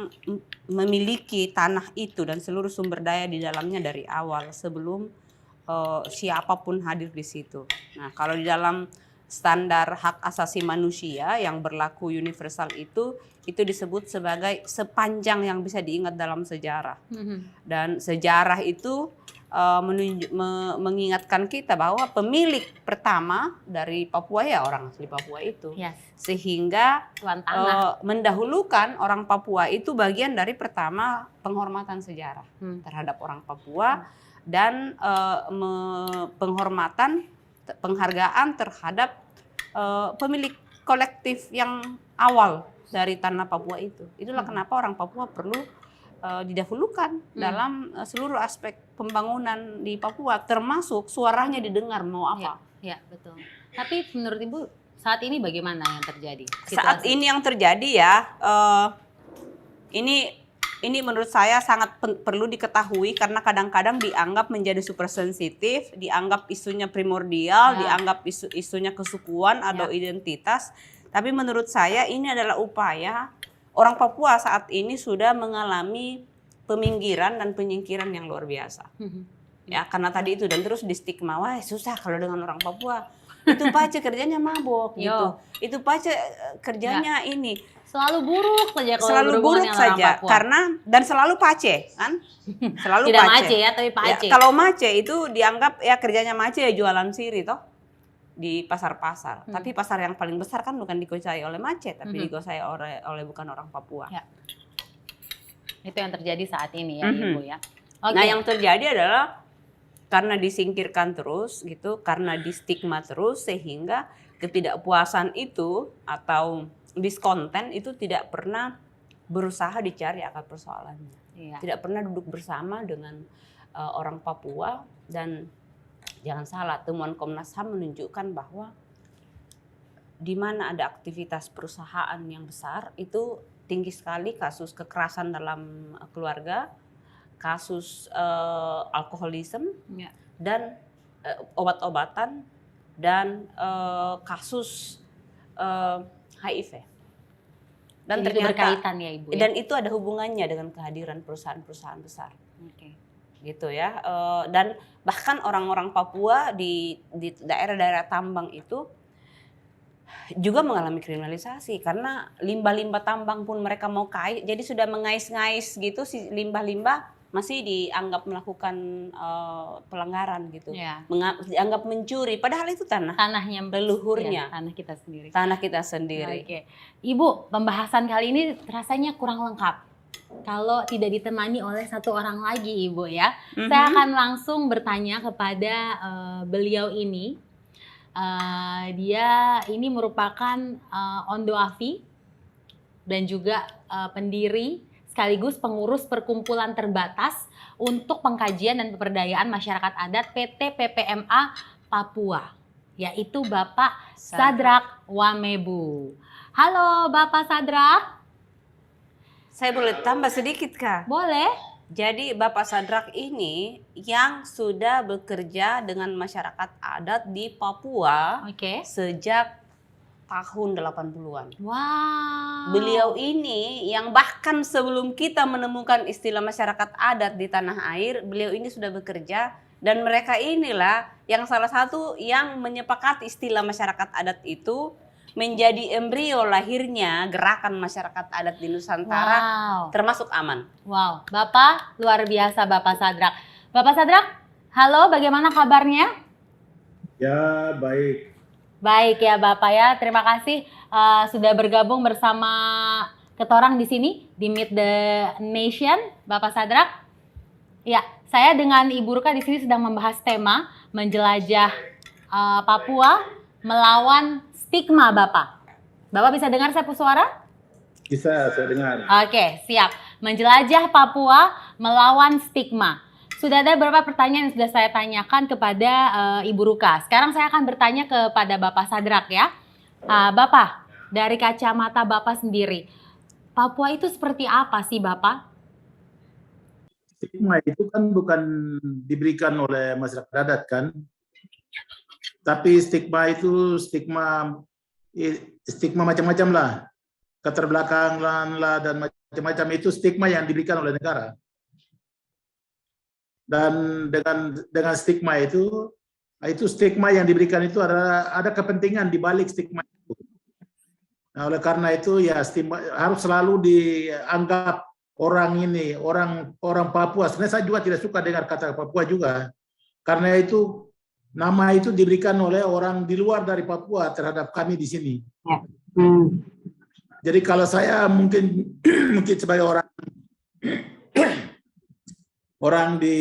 memiliki tanah itu dan seluruh sumber daya di dalamnya dari awal sebelum siapapun hadir di situ. Nah, kalau di dalam standar hak asasi manusia yang berlaku universal itu disebut sebagai sepanjang yang bisa diingat dalam sejarah. Dan sejarah itu mengingatkan kita bahwa pemilik pertama dari Papua ya orang asli Papua itu. Yes. Sehingga Tuan tanah. mendahulukan orang Papua itu bagian dari pertama penghormatan sejarah terhadap orang Papua dan penghormatan penghargaan terhadap pemilik kolektif yang awal dari tanah Papua itu. Itulah kenapa orang Papua perlu didahulukan dalam seluruh aspek pembangunan di Papua, termasuk suaranya didengar mau apa. Ya, betul. Tapi menurut Ibu saat ini bagaimana yang terjadi? Saat ini yang terjadi ya, ini menurut saya sangat perlu diketahui karena kadang-kadang dianggap menjadi super sensitif, dianggap isunya primordial, dianggap isunya kesukuan atau identitas. Tapi menurut saya ini adalah upaya orang Papua saat ini sudah mengalami peminggiran dan penyingkiran yang luar biasa. Ya, karena tadi itu dan terus di stigma, wah susah kalau dengan orang Papua. Itu pace kerjanya mabok gitu. Itu pace kerjanya ini. Selalu buruk saja kalau selalu buruk saja karena dan selalu pace kan? Selalu tidak pace. mace ya, tapi pace. Ya, kalau mace itu dianggap ya kerjanya mace ya jualan siri toh di pasar-pasar. Tapi pasar yang paling besar kan bukan dikuasai oleh mace, tapi dikuasai oleh bukan orang Papua. Ya. Itu yang terjadi saat ini ya, Ibu ya. Okay. Nah, yang terjadi adalah karena disingkirkan terus gitu, karena di stigma terus sehingga ketidakpuasan itu atau diskonten itu tidak pernah berusaha dicari akar persoalannya. Tidak pernah duduk bersama dengan orang Papua dan jangan salah, temuan Komnas HAM menunjukkan bahwa di mana ada aktivitas perusahaan yang besar itu tinggi sekali kasus kekerasan dalam keluarga, kasus alkoholisme dan obat-obatan dan kasus HIV. Dan jadi ternyata berkaitan ya Ibu. Dan itu ada hubungannya dengan kehadiran perusahaan-perusahaan besar. Gitu ya. Dan bahkan orang-orang Papua di daerah-daerah tambang itu juga mengalami kriminalisasi karena limbah-limbah tambang pun mereka mau kait, jadi sudah mengais-ngais gitu si limbah-limbah masih dianggap melakukan pelanggaran gitu, dianggap mencuri, padahal itu tanahnya leluhurnya, tanah kita sendiri. Oke. Ibu, pembahasan kali ini rasanya kurang lengkap kalau tidak ditemani oleh satu orang lagi, Ibu ya. Saya akan langsung bertanya kepada beliau ini. Dia ini merupakan Ondo Afi dan juga pendiri sekaligus pengurus perkumpulan terbatas untuk pengkajian dan pemberdayaan masyarakat adat PT PPMA Papua, yaitu Bapak Sadrak Wamebu. Halo Bapak Sadrak. Saya boleh tambah sedikit Kak? Boleh. Jadi Bapak Sadrak ini yang sudah bekerja dengan masyarakat adat di Papua sejak tahun 80-an. Wow. Beliau ini yang bahkan sebelum kita menemukan istilah masyarakat adat di tanah air, beliau ini sudah bekerja dan mereka inilah yang salah satu yang menyepakati istilah masyarakat adat itu menjadi embrio lahirnya gerakan masyarakat adat di Nusantara, termasuk AMAN. Wow, Bapak luar biasa Bapak Sadrak. Bapak Sadrak, halo, bagaimana kabarnya? Ya, baik. Baik ya Bapak ya, terima kasih sudah bergabung bersama ketorang di sini di Meet the Nation, Bapak Sadrak. Ya, saya dengan Ibu Ruka di sini sedang membahas tema menjelajah Papua melawan stigma Bapak. Bapak bisa dengar saya suara? Bisa, saya dengar. Oke, siap. Menjelajah Papua melawan stigma. Sudah ada beberapa pertanyaan yang sudah saya tanyakan kepada Ibu Ruka. Sekarang saya akan bertanya kepada Bapak Sadrak ya. Bapak, dari kacamata Bapak sendiri, Papua itu seperti apa sih Bapak? Stigma itu kan bukan diberikan oleh masyarakat adat kan. Tapi stigma itu stigma macam-macam lah. keterbelakangan lah dan macam-macam, itu stigma yang diberikan oleh negara. Dan dengan stigma itu stigma yang diberikan itu ada kepentingan di balik stigma itu. Nah, oleh karena itu ya stigma harus selalu dianggap orang ini orang Papua. Sebenarnya saya juga tidak suka dengar kata Papua juga, karena itu nama itu diberikan oleh orang di luar dari Papua terhadap kami di sini. Ya. Jadi kalau saya mungkin sebagai orang di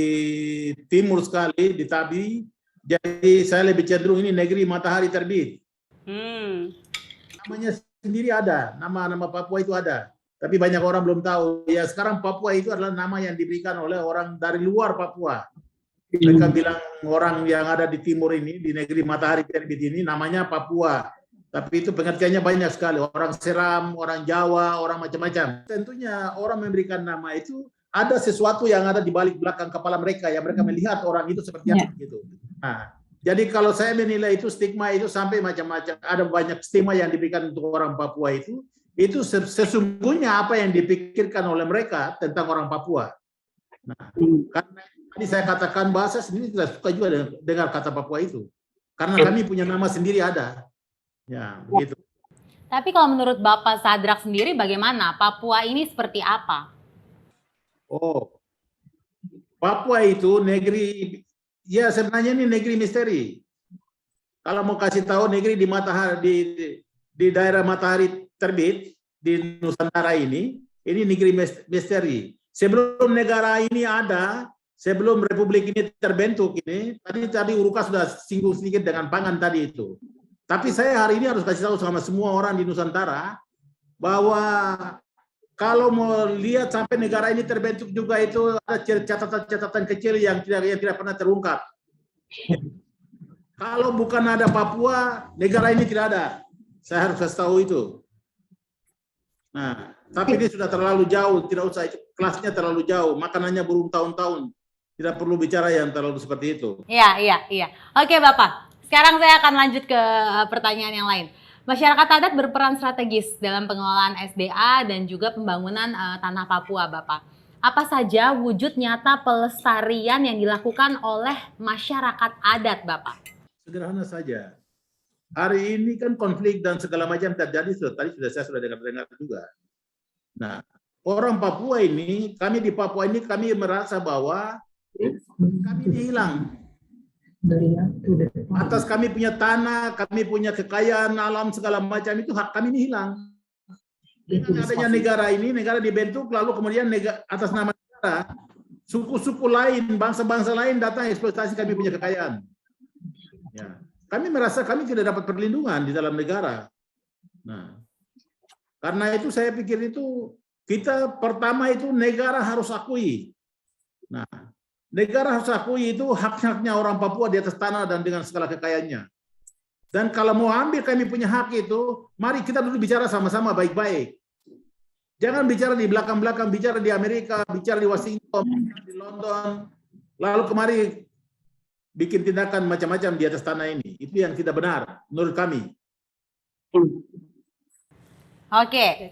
timur sekali, di Tabi, jadi saya lebih cenderung ini negeri matahari terbit. Namanya sendiri ada, nama Papua itu ada, tapi banyak orang belum tahu. Ya sekarang Papua itu adalah nama yang diberikan oleh orang dari luar Papua. Mereka bilang orang yang ada di timur ini, di negeri matahari terbit ini namanya Papua. Tapi itu pengertiannya banyak sekali. Orang Seram, orang Jawa, orang macam-macam. Tentunya orang memberikan nama itu ada sesuatu yang ada di balik belakang kepala mereka yang mereka melihat orang itu seperti apa gitu. Nah, jadi kalau saya menilai itu stigma itu sampai macam-macam. Ada banyak stigma yang diberikan untuk orang Papua itu sesungguhnya apa yang dipikirkan oleh mereka tentang orang Papua. Nah, karena tadi saya katakan bahasa sendiri tidak suka juga dengar kata Papua itu. Karena kami punya nama sendiri ada. Ya, begitu. Tapi kalau menurut Bapak Sadrak sendiri bagaimana? Papua ini seperti apa? Oh, Papua itu negeri, ya sebenarnya ini negeri misteri. Kalau mau kasih tahu negeri di matahari di daerah matahari terbit di Nusantara ini negeri misteri. Sebelum negara ini ada, sebelum republik ini terbentuk ini, tadi Uruka sudah singgung sedikit dengan pangan tadi itu. Tapi saya hari ini harus kasih tahu sama semua orang di Nusantara bahwa kalau mau lihat sampai negara ini terbentuk juga itu ada catatan-catatan kecil yang tidak pernah terungkap. Kalau bukan ada Papua, negara ini tidak ada. Saya harus kasih tahu itu. Nah, tapi ini sudah terlalu jauh, tidak usah, kelasnya terlalu jauh, makanannya bertahun-tahun. Tidak perlu bicara yang terlalu seperti itu. Iya. Oke Bapak. Sekarang saya akan lanjut ke pertanyaan yang lain. Masyarakat adat berperan strategis dalam pengelolaan SDA dan juga pembangunan tanah Papua, Bapak. Apa saja wujud nyata pelestarian yang dilakukan oleh masyarakat adat, Bapak? Sederhana saja. Hari ini kan konflik dan segala macam terjadi, tadi saya sudah dengar juga. Nah, orang Papua ini, kami di Papua ini kami merasa bahwa kami ini hilang. Atas kami punya tanah, kami punya kekayaan alam segala macam itu hak kami ini hilang. Dengan adanya negara ini, negara dibentuk lalu kemudian atas nama negara, suku-suku lain, bangsa-bangsa lain datang eksploitasi kami punya kekayaan. Ya. Kami merasa kami tidak dapat perlindungan di dalam negara. Nah, karena itu saya pikir itu kita pertama itu negara harus akui. Nah, negara harus akui itu hak-haknya orang Papua di atas tanah dan dengan segala kekayaannya. Dan kalau mau ambil kami punya hak itu, mari kita dulu bicara sama-sama baik-baik. Jangan bicara di belakang-belakang, bicara di Amerika, bicara di Washington, di London, lalu kemari bikin tindakan macam-macam di atas tanah ini. Itu yang tidak benar menurut kami. Oke.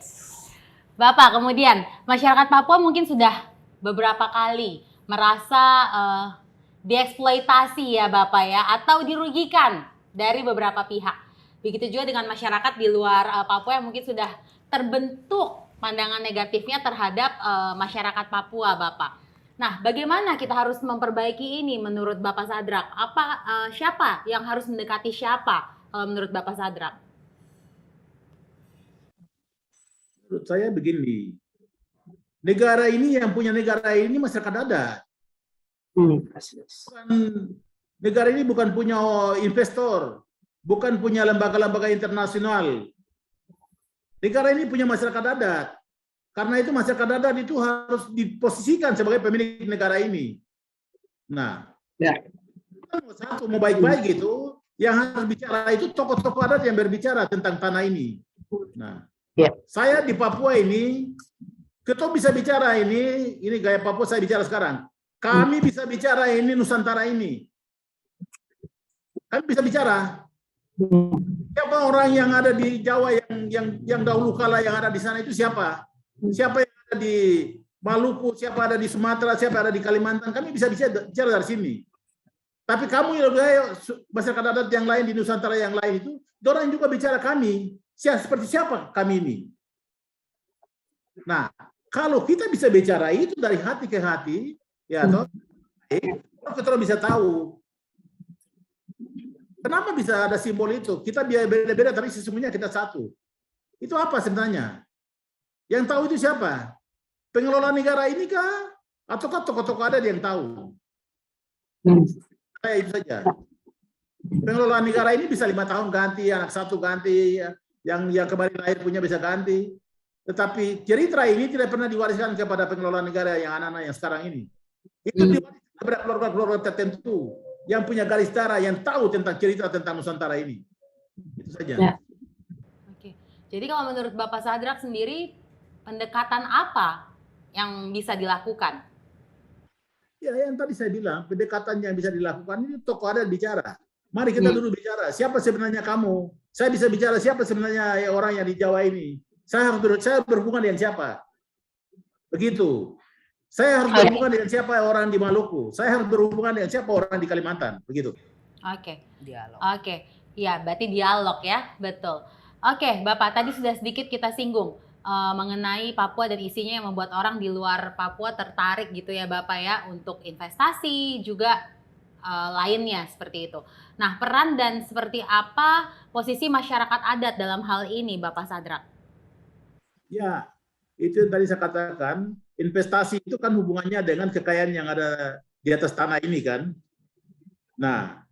Bapak, kemudian masyarakat Papua mungkin sudah beberapa kali merasa dieksploitasi ya Bapak ya, atau dirugikan dari beberapa pihak. Begitu juga dengan masyarakat di luar Papua yang mungkin sudah terbentuk pandangan negatifnya terhadap masyarakat Papua, Bapak. Nah, bagaimana kita harus memperbaiki ini menurut Bapak Sadrak? Siapa yang harus mendekati siapa menurut Bapak Sadrak? Menurut saya begini, negara ini yang punya negara ini masyarakat adat. Negara ini bukan punya investor, bukan punya lembaga-lembaga internasional. Negara ini punya masyarakat adat. Karena itu masyarakat adat itu harus diposisikan sebagai pemilik negara ini. Nah, satu mau baik-baik itu, yang harus bicara itu tokoh-tokoh adat yang berbicara tentang tanah ini. Nah, saya di Papua ini, ketua bisa bicara ini gaya Papua saya bicara sekarang. Kami bisa bicara ini Nusantara ini. Kami bisa bicara. Siapa orang yang ada di Jawa yang dahulu kala yang ada di sana itu siapa? Siapa yang ada di Maluku, siapa ada di Sumatera, siapa ada di Kalimantan? Kami bisa bicara dari sini. Tapi kamu yang masyarakat adat yang lain di Nusantara yang lain itu, orang juga bicara kami. Seperti siapa kami ini? Nah, kalau kita bisa bicara itu dari hati ke hati, ya toh, kita bisa tahu kenapa bisa ada simbol itu. Kita beda-beda tapi sesungguhnya kita satu. Itu apa sebenarnya? Yang tahu itu siapa? Pengelola negara ini kah? Ataukah tokoh-tokoh adat yang tahu? Itu saja. Pengelola negara ini bisa 5 tahun ganti, anak satu ganti, yang kemarin lahir punya bisa ganti. Tetapi cerita ini tidak pernah diwariskan kepada pengelola negara yang anak-anak yang sekarang ini. Itu diwariskan kepada keluarga-keluarga tertentu yang punya garis darah, yang tahu tentang cerita tentang Nusantara ini. Itu saja. Ya. Oke. Jadi kalau menurut Bapak Sadrak sendiri, pendekatan apa yang bisa dilakukan? Ya, yang tadi saya bilang, pendekatan yang bisa dilakukan ini tokoh adat bicara. Mari kita dulu bicara, siapa sebenarnya kamu? Saya bisa bicara siapa sebenarnya orang yang di Jawa ini. Saya berhubungan dengan siapa? Begitu. Saya harus berhubungan dengan siapa orang di Maluku. Saya harus berhubungan dengan siapa orang di Kalimantan. Begitu. Oke. Dialog. Oke. Ya, berarti dialog ya. Betul. Oke, Bapak, tadi sudah sedikit kita singgung mengenai Papua dan isinya yang membuat orang di luar Papua tertarik gitu ya Bapak ya untuk investasi juga lainnya seperti itu. Nah, peran dan seperti apa posisi masyarakat adat dalam hal ini Bapak Sadrak? Ya, itu yang tadi saya katakan, investasi itu kan hubungannya dengan kekayaan yang ada di atas tanah ini kan. Nah,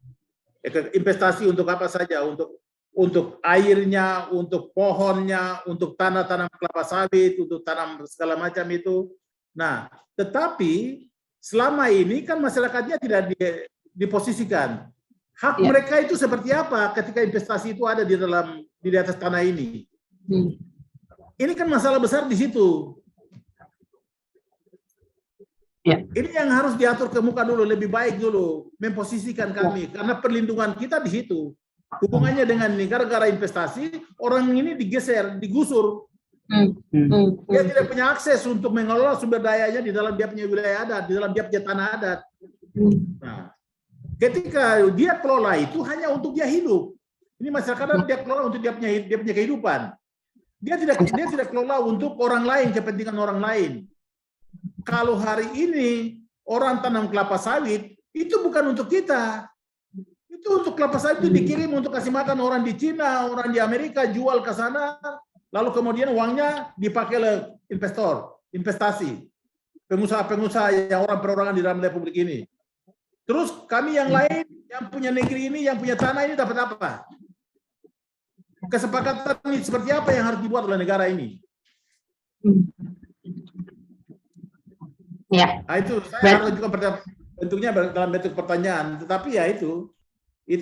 investasi untuk apa saja? Untuk airnya, untuk pohonnya, untuk tanah-tanam kelapa sawit, untuk tanam segala macam itu. Nah, tetapi selama ini kan masyarakatnya tidak diposisikan. Hak mereka itu seperti apa ketika investasi itu ada di atas tanah ini? Ini kan masalah besar di situ. Ini yang harus diatur ke muka dulu, lebih baik dulu memposisikan kami, karena perlindungan kita di situ. Hubungannya dengan negara-negara investasi, orang ini digeser, digusur. Dia tidak punya akses untuk mengelola sumber dayanya di dalam dia punya wilayah adat, di dalam dia punya tanah adat. Nah, ketika dia kelola itu hanya untuk dia hidup. Ini masyarakat dia kelola untuk dia punya kehidupan. Dia tidak kelola untuk orang lain, kepentingan orang lain. Kalau hari ini orang tanam kelapa sawit, itu bukan untuk kita. Itu untuk kelapa sawit itu dikirim untuk kasih makan orang di Cina, orang di Amerika, jual ke sana, lalu kemudian uangnya dipakai oleh investor, investasi, pengusaha-pengusaha yang orang perorangan di dalam Republik ini. Terus kami yang lain, yang punya negeri ini, yang punya tanah ini dapat apa? Kesepakatan ini seperti apa yang harus dibuat oleh negara ini? Ya. Nah, itu saya harus juga bentuknya dalam bentuk pertanyaan, tetapi ya itu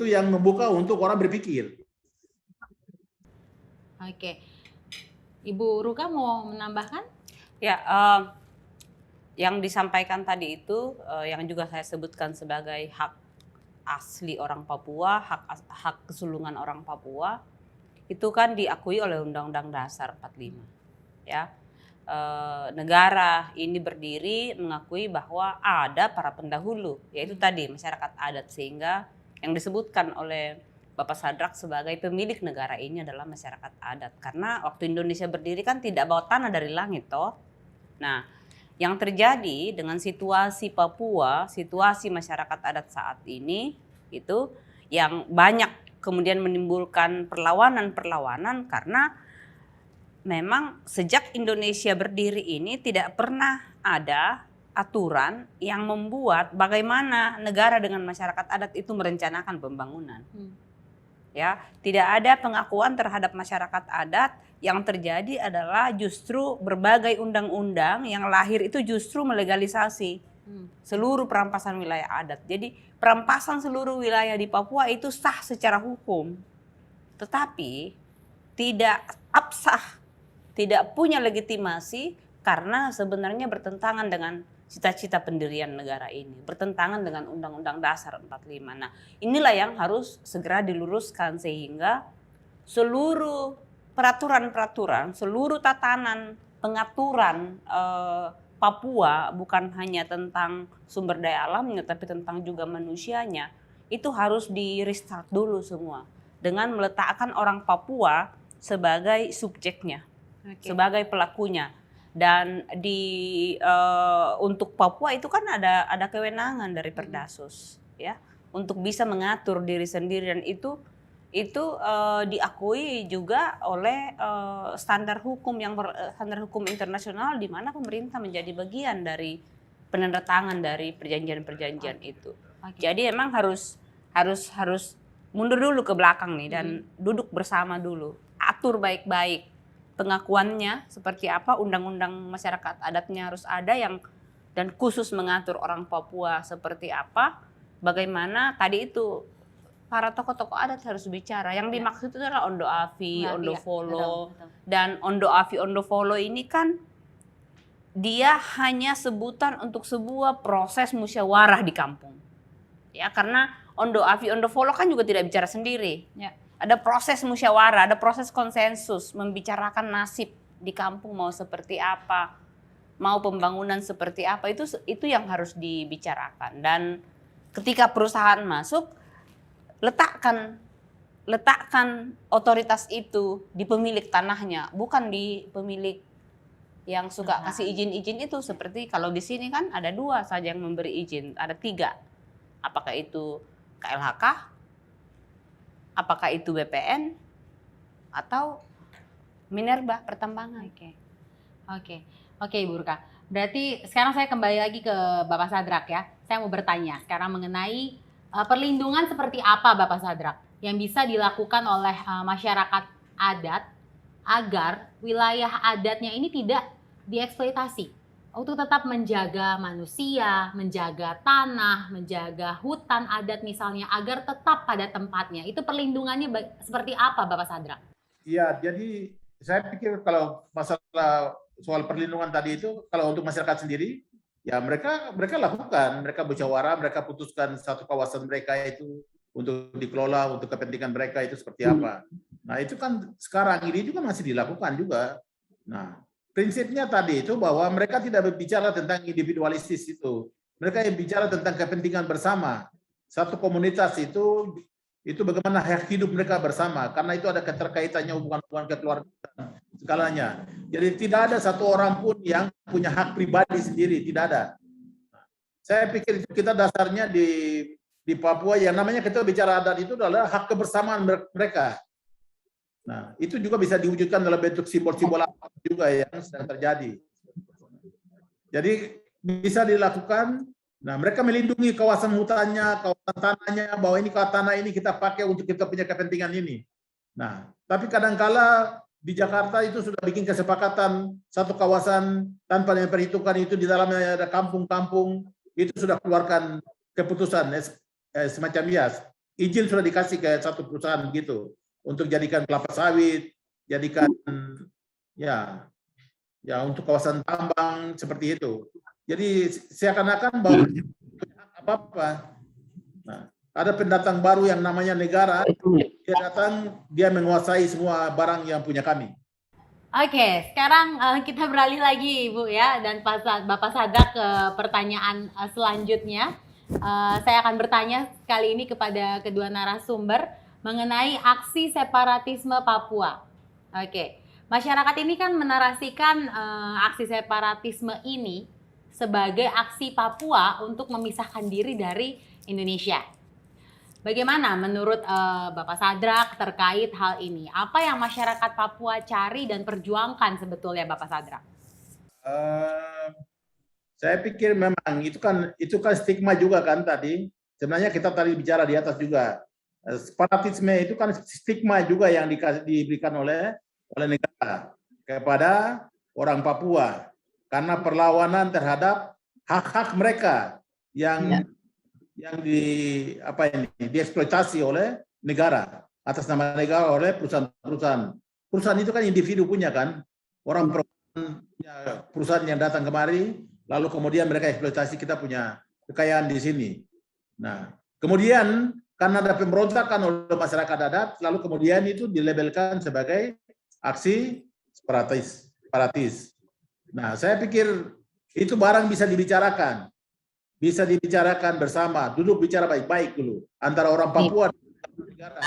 yang membuka untuk orang berpikir. Oke, Ibu Ruka mau menambahkan? Ya, yang disampaikan tadi itu yang juga saya sebutkan sebagai hak asli orang Papua, hak kesulungan orang Papua, itu kan diakui oleh Undang-Undang Dasar 45. Ya, negara ini berdiri mengakui bahwa ada para pendahulu, yaitu tadi masyarakat adat, sehingga yang disebutkan oleh Bapak Sadrak sebagai pemilik negara ini adalah masyarakat adat. Karena waktu Indonesia berdiri kan tidak bawa tanah dari langit toh. Nah, yang terjadi dengan situasi Papua, situasi masyarakat adat saat ini itu yang banyak kemudian menimbulkan perlawanan-perlawanan karena memang sejak Indonesia berdiri ini tidak pernah ada aturan yang membuat bagaimana negara dengan masyarakat adat itu merencanakan pembangunan. Ya, tidak ada pengakuan terhadap masyarakat adat. Yang terjadi adalah justru berbagai undang-undang yang lahir itu justru melegalisasi seluruh perampasan wilayah adat. Jadi perampasan seluruh wilayah di Papua itu sah secara hukum, tetapi tidak absah, tidak punya legitimasi karena sebenarnya bertentangan dengan cita-cita pendirian negara ini, bertentangan dengan Undang-Undang Dasar 45. Nah, inilah yang harus segera diluruskan sehingga seluruh peraturan-peraturan, seluruh tatanan pengaturan Papua bukan hanya tentang sumber daya alamnya tapi tentang juga manusianya, itu harus di restart dulu semua dengan meletakkan orang Papua sebagai subjeknya, sebagai pelakunya. Dan untuk Papua itu kan ada kewenangan dari Perdasus ya untuk bisa mengatur diri sendiri, dan itu diakui juga oleh standar hukum internasional di mana pemerintah menjadi bagian dari penandatangan dari perjanjian-perjanjian itu. Jadi emang harus mundur dulu ke belakang nih dan duduk bersama dulu, atur baik-baik pengakuannya seperti apa, undang-undang masyarakat adatnya harus ada dan khusus mengatur orang Papua seperti apa, bagaimana tadi itu para tokoh-tokoh adat harus bicara. Yang dimaksud itu adalah Ondo Afi, Ondo Folo, dan Ondo Afi, Ondo Folo ini kan dia hanya sebutan untuk sebuah proses musyawarah di kampung. Ya, karena Ondo Afi, Ondo Folo kan juga tidak bicara sendiri. Ya. Ada proses musyawarah, ada proses konsensus, membicarakan nasib di kampung mau seperti apa, mau pembangunan seperti apa, itu yang harus dibicarakan. Dan ketika perusahaan masuk, letakkan otoritas itu di pemilik tanahnya, bukan di pemilik yang suka kasih izin-izin itu. Seperti kalau di sini kan ada 2 saja yang memberi izin, ada 3. Apakah itu KLHK? Apakah itu BPN atau Minerba pertambangan? Oke, Ibu Urka. Berarti sekarang saya kembali lagi ke Bapak Sadrak ya. Saya mau bertanya sekarang mengenai perlindungan seperti apa Bapak Sadrak yang bisa dilakukan oleh masyarakat adat agar wilayah adatnya ini tidak dieksploitasi, untuk tetap menjaga manusia, menjaga tanah, menjaga hutan adat misalnya, agar tetap pada tempatnya. Itu perlindungannya seperti apa Bapak Sadrak? Iya, jadi saya pikir kalau masalah soal perlindungan tadi itu, kalau untuk masyarakat sendiri, ya mereka lakukan, mereka musyawarah, mereka putuskan satu kawasan mereka itu untuk dikelola, untuk kepentingan mereka itu seperti apa. Nah itu kan sekarang ini juga masih dilakukan juga. Nah, prinsipnya tadi itu bahwa mereka tidak berbicara tentang individualistis itu. Mereka yang bicara tentang kepentingan bersama. Satu komunitas itu bagaimana hak hidup mereka bersama. Karena itu ada keterkaitannya hubungan-hubungan kekeluargaan segalanya. Jadi tidak ada satu orang pun yang punya hak pribadi sendiri, tidak ada. Saya pikir itu kita dasarnya di Papua yang namanya kita bicara adat itu adalah hak kebersamaan mereka. Nah, itu juga bisa diwujudkan dalam bentuk simbol-simbol apa juga yang sedang terjadi. Jadi bisa dilakukan. Nah, mereka melindungi kawasan hutannya, kawasan tanahnya, bahwa ini tanah ini kita pakai untuk kita punya kepentingan ini. Nah, tapi kadangkala di Jakarta itu sudah bikin kesepakatan satu kawasan tanpa memperhitungkan itu di dalamnya ada kampung-kampung, itu sudah keluarkan keputusan semacam izin sudah dikasih ke satu perusahaan gitu. Untuk jadikan kelapa sawit, jadikan ya untuk kawasan tambang seperti itu. Jadi seakan-akan bahwa apa-apa. Nah, ada pendatang baru yang namanya negara, dia datang, dia menguasai semua barang yang punya kami. Oke, sekarang kita beralih lagi Ibu ya, dan Bapak Sadrak ke pertanyaan selanjutnya. Saya akan bertanya kali ini kepada kedua narasumber mengenai aksi separatisme Papua. Oke, masyarakat ini kan menarasikan aksi separatisme ini sebagai aksi Papua untuk memisahkan diri dari Indonesia. Bagaimana menurut Bapak Sadrak terkait hal ini? Apa yang masyarakat Papua cari dan perjuangkan sebetulnya Bapak Sadrak? Saya pikir memang itu kan stigma juga kan tadi. Sebenarnya kita tadi bicara di atas juga. Separatisme itu kan stigma juga yang diberikan oleh negara kepada orang Papua karena perlawanan terhadap hak-hak mereka yang dieksploitasi oleh negara atas nama negara oleh perusahaan-perusahaan. Perusahaan itu kan individu punya kan, perusahaan yang datang kemari lalu kemudian mereka eksploitasi kita punya kekayaan di sini. Nah, kemudian karena ada pemberontakan oleh masyarakat adat, lalu kemudian itu dilabelkan sebagai aksi separatis. Nah, saya pikir itu barang bisa dibicarakan bersama, duduk bicara baik-baik dulu antara orang Papua dan negara.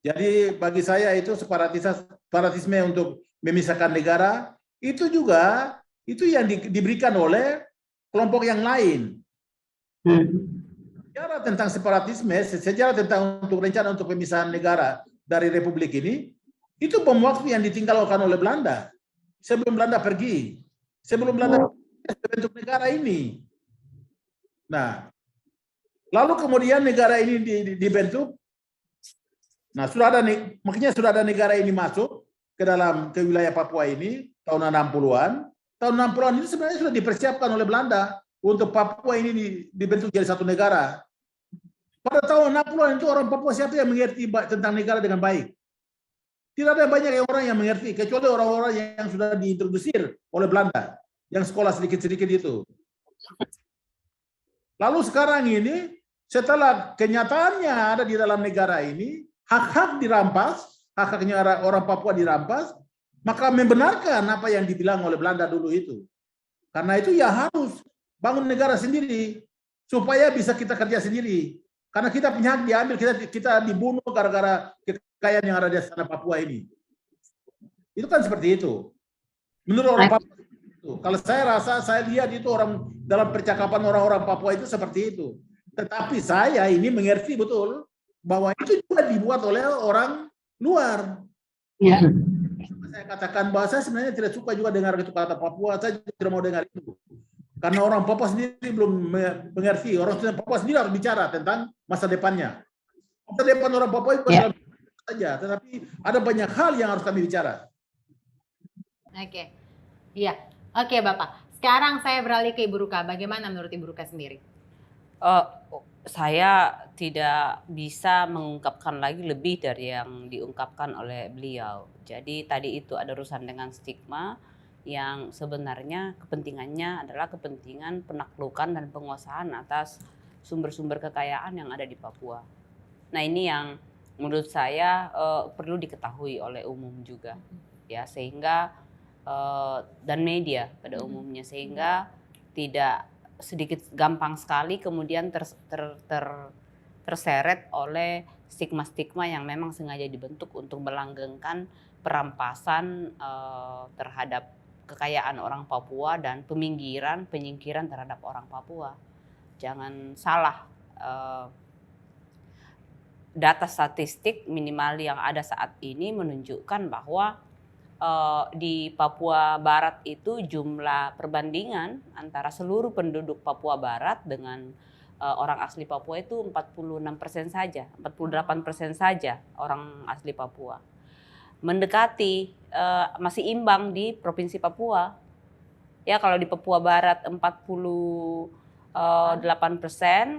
Jadi bagi saya itu separatisme untuk memisahkan negara itu juga itu yang diberikan oleh kelompok yang lain. Sejarah tentang separatisme, sejarah tentang untuk rencana untuk pemisahan negara dari republik ini, itu bom waktu yang ditinggalkan oleh Belanda sebelum Belanda pergi, sebelum Belanda bentuk negara ini. Nah, lalu kemudian negara ini dibentuk. Nah, makanya sudah ada negara ini masuk ke wilayah Papua ini tahun 60-an. Tahun 60-an itu sebenarnya sudah dipersiapkan oleh Belanda untuk Papua ini dibentuk jadi satu negara. Pada tahun 60-an itu orang Papua siapa yang mengerti tentang negara dengan baik? Tidak ada banyak orang yang mengerti, kecuali orang-orang yang sudah diintrodusir oleh Belanda, yang sekolah sedikit-sedikit itu. Lalu sekarang ini, setelah kenyataannya ada di dalam negara ini, hak-hak dirampas, hak-haknya orang Papua dirampas, maka membenarkan apa yang dibilang oleh Belanda dulu itu. Karena itu ya harus bangun negara sendiri, supaya bisa kita kerja sendiri. Karena kita punya hak diambil, kita dibunuh gara-gara kekayaan yang ada di sana Papua ini. Itu kan seperti itu. Menurut orang Papua itu. Kalau saya lihat itu orang dalam percakapan orang-orang Papua itu seperti itu. Tetapi saya ini mengerti betul bahwa itu juga dibuat oleh orang luar. Ya. Saya katakan bahwa saya sebenarnya tidak suka juga dengar itu kata Papua, saya tidak mau dengar itu. Karena orang Papua sendiri belum mengerti, orang Papua sendiri harus bicara tentang masa depannya. Masa depan orang Papua itu saja, tetapi ada banyak hal yang harus kami bicara. Oke, iya, oke Bapak. Sekarang saya beralih ke Ibu Ruka. Bagaimana menurut Ibu Ruka sendiri? Saya tidak bisa mengungkapkan lagi lebih dari yang diungkapkan oleh beliau. Jadi tadi itu ada urusan dengan stigma yang sebenarnya kepentingannya adalah kepentingan penaklukan dan penguasaan atas sumber-sumber kekayaan yang ada di Papua. Nah, ini yang menurut saya perlu diketahui oleh umum juga, ya, sehingga dan media pada umumnya, sehingga tidak sedikit gampang sekali kemudian terseret oleh stigma-stigma yang memang sengaja dibentuk untuk melanggengkan perampasan terhadap kekayaan orang Papua dan penyingkiran terhadap orang Papua. Jangan salah, data statistik minimal yang ada saat ini menunjukkan bahwa di Papua Barat itu jumlah perbandingan antara seluruh penduduk Papua Barat dengan orang asli Papua itu 46% saja, 48% saja orang asli Papua. Mendekati masih imbang di Provinsi Papua. Ya, kalau di Papua Barat 48%,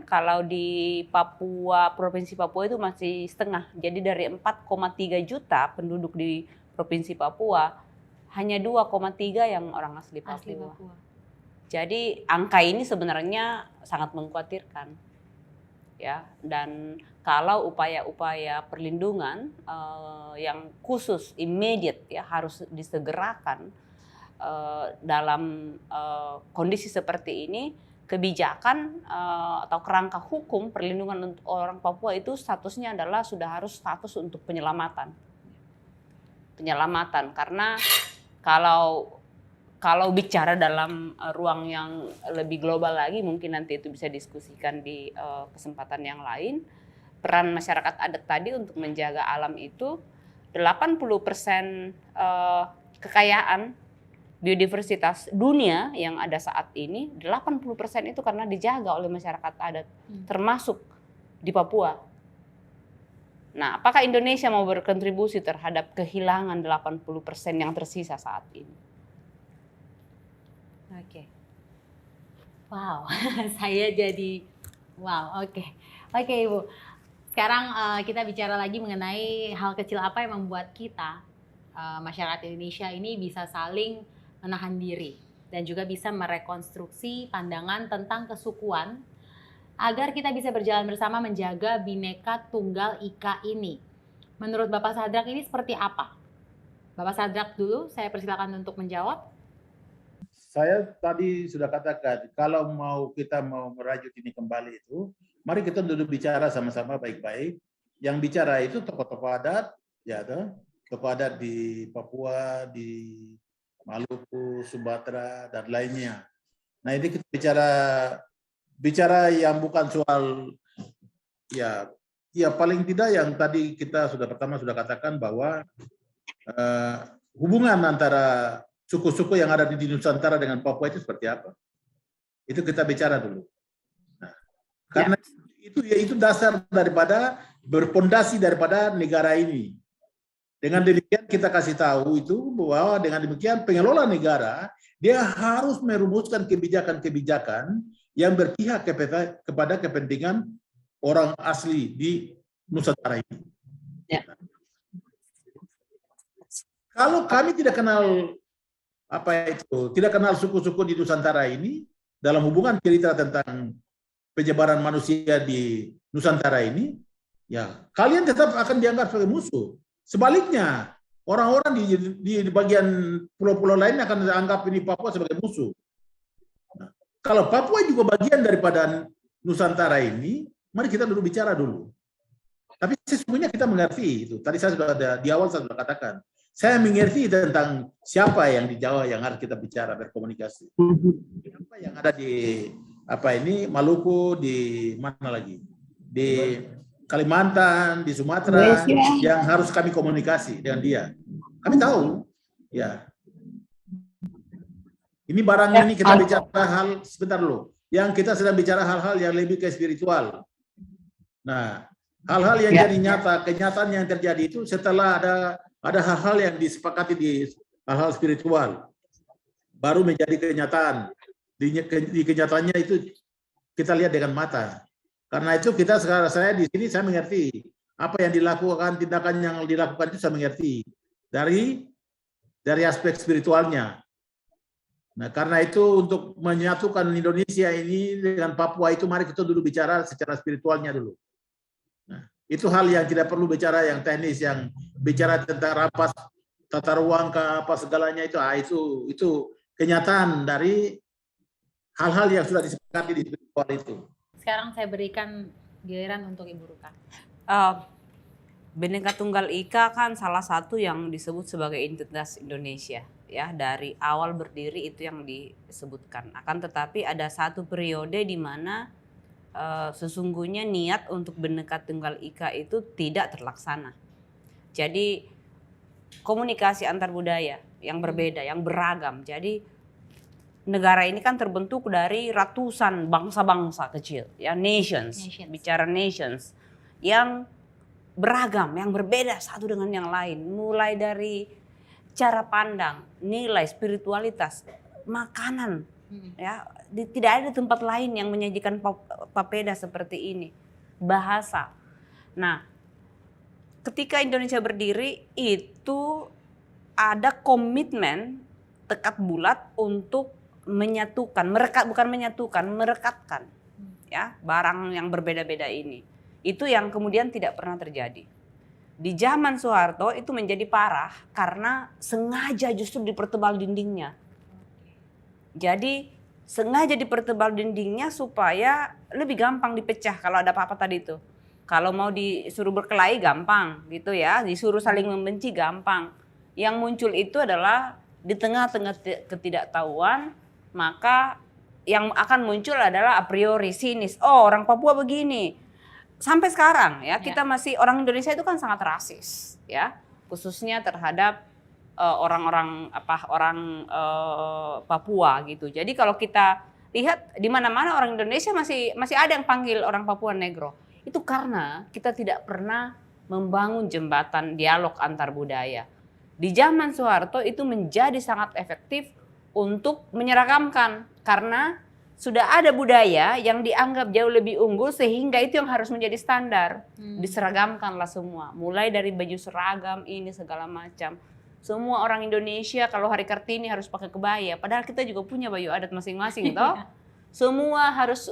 kalau di Provinsi Papua itu masih setengah. Jadi dari 4,3 juta penduduk di Provinsi Papua, hanya 2,3 yang orang asli Papua. Jadi angka ini sebenarnya sangat mengkhawatirkan, ya. Dan kalau upaya-upaya perlindungan yang khusus, immediate, ya, harus disegerakan dalam kondisi seperti ini, kebijakan atau kerangka hukum perlindungan untuk orang Papua itu statusnya adalah sudah harus status untuk penyelamatan, karena kalau bicara dalam ruang yang lebih global lagi, mungkin nanti itu bisa diskusikan di kesempatan yang lain. Peran masyarakat adat tadi untuk menjaga alam itu 80% kekayaan biodiversitas dunia yang ada saat ini, 80% itu karena dijaga oleh masyarakat adat, termasuk di Papua. Nah, apakah Indonesia mau berkontribusi terhadap kehilangan 80% yang tersisa saat ini? Oke. Wow, saya jadi wow, oke. Oke, Ibu. Sekarang kita bicara lagi mengenai hal kecil apa yang membuat kita masyarakat Indonesia ini bisa saling menahan diri dan juga bisa merekonstruksi pandangan tentang kesukuan agar kita bisa berjalan bersama menjaga Bhinneka Tunggal Ika ini. Menurut Bapak Sadrak ini seperti apa? Bapak Sadrak dulu, saya persilakan untuk menjawab. Saya tadi sudah katakan, kalau kita mau merajut ini kembali itu, mari kita duduk bicara sama-sama baik-baik. Yang bicara itu tokoh-tokoh adat, ya tokoh adat di Papua, di Maluku, Sumatera, dan lainnya. Nah ini kita bicara yang bukan soal ya paling tidak yang tadi kita pertama sudah katakan bahwa hubungan antara suku-suku yang ada di Nusantara dengan Papua itu seperti apa? Itu kita bicara dulu. Nah, karena itu dasar daripada berpondasi daripada negara ini. Dengan demikian kita kasih tahu itu bahwa dengan demikian pengelola negara dia harus merumuskan kebijakan-kebijakan yang berpihak kepada kepentingan orang asli di Nusantara ini. Ya. Kalau kami tidak kenal tidak kenal suku-suku di Nusantara ini dalam hubungan cerita tentang penyebaran manusia di Nusantara ini, ya kalian tetap akan dianggap sebagai musuh. Sebaliknya, orang-orang di bagian pulau-pulau lain akan dianggap ini Papua sebagai musuh. Nah, kalau Papua juga bagian daripada Nusantara ini, mari kita dulu bicara dulu. Tapi sesungguhnya kita mengerti itu. Tadi saya di awal saya sudah katakan. Saya mengerti tentang siapa yang di Jawa yang harus kita bicara berkomunikasi. Siapa yang ada di Maluku, di mana lagi? Di Kalimantan, di Sumatera yang harus kami komunikasi dengan dia. Kami tahu, ya. Ini barang ini kita bicara sebentar dulu. Yang kita sedang bicara hal-hal yang lebih ke spiritual. Nah, hal-hal yang jadi nyata, kenyataan yang terjadi itu setelah ada hal-hal yang disepakati di hal-hal spiritual, baru menjadi kenyataan. Di kenyataannya itu kita lihat dengan mata. Karena itu saya di sini saya mengerti apa yang dilakukan, tindakan yang dilakukan itu saya mengerti dari aspek spiritualnya. Nah, karena itu untuk menyatukan Indonesia ini dengan Papua itu mari kita dulu bicara secara spiritualnya dulu. Nah, itu hal yang tidak perlu bicara yang teknis, yang bicara tentang rapas tata ruang ke apa segalanya itu kenyataan dari hal-hal yang sudah disepakati di spiritual itu. Sekarang saya berikan giliran untuk Ibu Ruka. Bhinneka Tunggal Ika kan salah satu yang disebut sebagai identitas Indonesia, ya, dari awal berdiri itu yang disebutkan. Akan tetapi ada satu periode di mana sesungguhnya niat untuk Bhinneka Tunggal Ika itu tidak terlaksana. Jadi komunikasi antar budaya yang berbeda, yang beragam. Jadi negara ini kan terbentuk dari ratusan bangsa-bangsa kecil, ya, nations. Bicara nations yang beragam, yang berbeda satu dengan yang lain, mulai dari cara pandang, nilai, spiritualitas, makanan, ya, tidak ada tempat lain yang menyajikan papeda seperti ini, bahasa. Nah, ketika Indonesia berdiri itu ada komitmen tekad bulat untuk menyatukan, merekatkan, ya, barang yang berbeda-beda ini. Itu yang kemudian tidak pernah terjadi. Di zaman Soeharto itu menjadi parah karena sengaja justru dipertebal dindingnya. Jadi sengaja dipertebal dindingnya supaya lebih gampang dipecah kalau ada apa-apa tadi itu. Kalau mau disuruh berkelahi gampang gitu ya, disuruh saling membenci gampang. Yang muncul itu adalah di tengah-tengah ketidaktahuan, maka yang akan muncul adalah a priori sinis. Oh, orang Papua begini. Sampai sekarang ya, kita masih, orang Indonesia itu kan sangat rasis, ya, khususnya terhadap orang Papua gitu. Jadi kalau kita lihat di mana-mana orang Indonesia masih ada yang panggil orang Papua Negro. Itu karena kita tidak pernah membangun jembatan dialog antar budaya. Di zaman Soeharto itu menjadi sangat efektif untuk menyeragamkan karena sudah ada budaya yang dianggap jauh lebih unggul sehingga itu yang harus menjadi standar. Diseragamkanlah semua, mulai dari baju seragam ini segala macam. Semua orang Indonesia kalau hari Kartini harus pakai kebaya, padahal kita juga punya baju adat masing-masing toh. Semua harus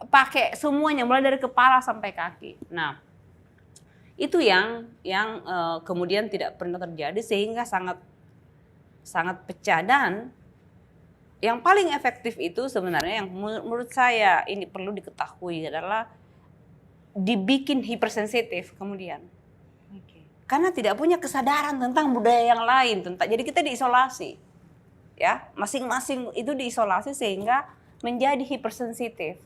pakai semuanya mulai dari kepala sampai kaki. Nah, itu yang kemudian tidak pernah terjadi sehingga sangat pecah. Dan yang paling efektif itu sebenarnya yang menurut saya ini perlu diketahui adalah dibikin hipersensitif kemudian. Karena tidak punya kesadaran tentang budaya yang lain, jadi kita diisolasi, ya masing-masing itu diisolasi sehingga menjadi hipersensitif.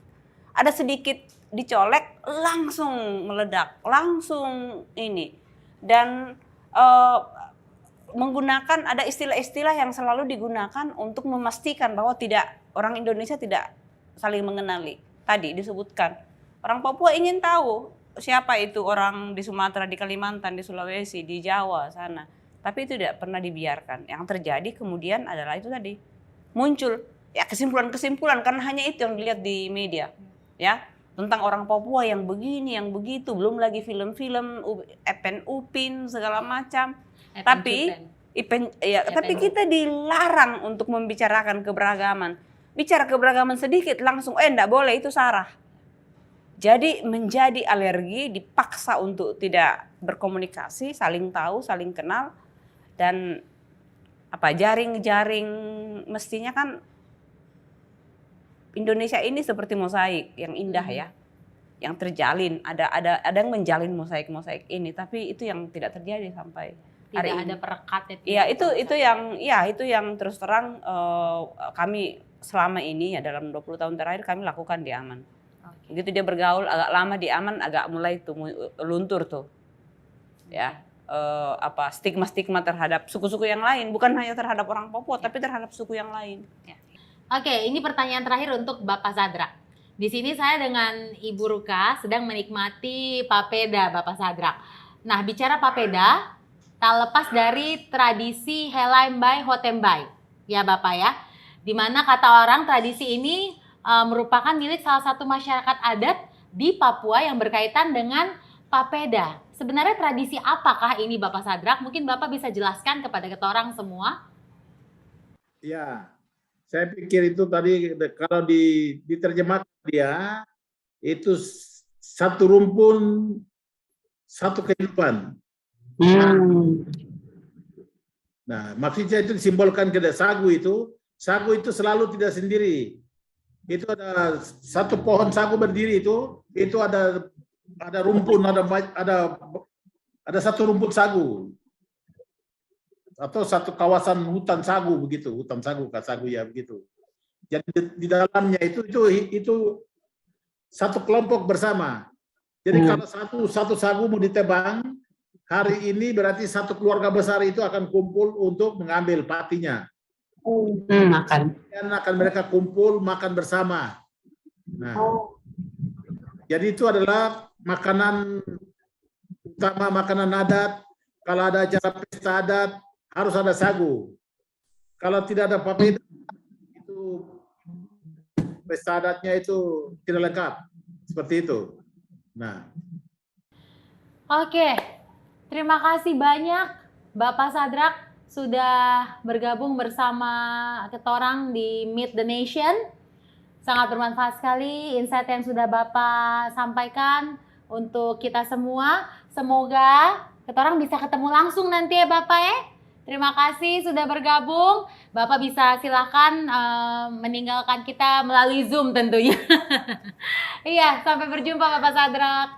Ada sedikit dicolek langsung meledak, langsung ini, dan menggunakan ada istilah-istilah yang selalu digunakan untuk memastikan bahwa orang Indonesia tidak saling mengenali. Tadi disebutkan orang Papua ingin tahu siapa itu orang di Sumatera, di Kalimantan, di Sulawesi, di Jawa sana. Tapi itu tidak pernah dibiarkan. Yang terjadi kemudian adalah itu tadi. Muncul ya kesimpulan-kesimpulan karena hanya itu yang dilihat di media. Ya, tentang orang Papua yang begini, yang begitu, belum lagi film-film Epen Upin segala macam. Tapi kita dilarang untuk membicarakan keberagaman. Bicara keberagaman sedikit langsung enggak boleh, itu sarah. Jadi menjadi alergi, dipaksa untuk tidak berkomunikasi, saling tahu, saling kenal, dan jaring-jaring mestinya kan Indonesia ini seperti mosaik yang indah ya, yang terjalin, ada yang menjalin mosaik ini, tapi itu yang tidak terjadi sampai hari ini. Tidak ada perekat itu yang terus terang kami selama ini ya dalam 20 tahun terakhir kami lakukan di Aman. Begitu dia bergaul agak lama di Aman, agak mulai tuh luntur tuh, ya stigma-stigma terhadap suku-suku yang lain, bukan hanya terhadap orang Papua, tapi terhadap suku yang lain. Ya. Oke, ini pertanyaan terakhir untuk Bapak Sadrak. Di sini saya dengan Ibu Ruka sedang menikmati papeda Bapak Sadrak. Nah, bicara papeda, tak lepas dari tradisi Helai Mbai Hotembai, ya Bapak ya, di mana kata orang tradisi ini merupakan milik salah satu masyarakat adat di Papua yang berkaitan dengan papeda. Sebenarnya tradisi apakah ini Bapak Sadrak? Mungkin Bapak bisa jelaskan kepada kita orang semua. Ya, saya pikir itu tadi kalau diterjemahkan dia itu satu rumpun, satu kehidupan. Nah, maksudnya itu disimbolkan sagu itu selalu tidak sendiri. Itu ada satu pohon sagu berdiri itu ada rumpun, ada satu rumput sagu atau satu kawasan hutan sagu begitu, hutan sagu ya begitu. Jadi di dalamnya itu satu kelompok bersama. Jadi kalau satu sagu mau ditebang hari ini berarti satu keluarga besar itu akan kumpul untuk mengambil patinya. Makan. Dan akan mereka kumpul makan bersama. Nah, jadi itu adalah makanan utama, makanan adat. Kalau ada acara pesta adat harus ada sagu. Kalau tidak ada papeda itu pesta adatnya itu tidak lengkap. Seperti itu. Nah. Oke, terima kasih banyak Bapak Sadrak sudah bergabung bersama kita orang di Meet the Nation. Sangat bermanfaat sekali insight yang sudah Bapak sampaikan untuk kita semua. Semoga kita orang bisa ketemu langsung nanti ya Bapak ya. Terima kasih sudah bergabung. Bapak bisa silakan meninggalkan kita melalui Zoom tentunya. Iya, sampai berjumpa Bapak Sadrak.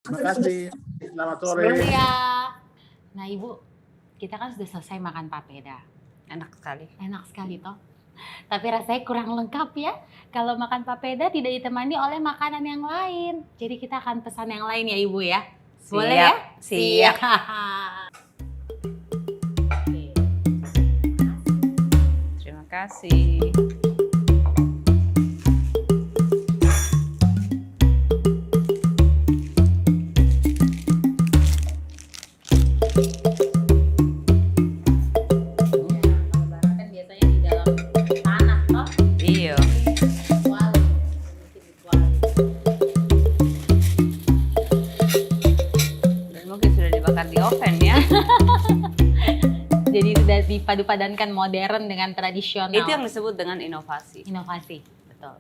Terima kasih. Selamat sore. Iya. Nah Ibu, kita kan sudah selesai makan papeda. Enak sekali. Enak sekali toh. Tapi rasanya kurang lengkap ya. Kalau makan papeda tidak ditemani oleh makanan yang lain. Jadi kita akan pesan yang lain ya Ibu ya. Boleh ya? Siap. Terima kasih. Jadi dipadu-padankan modern dengan tradisional. Itu yang disebut dengan inovasi. Inovasi, betul.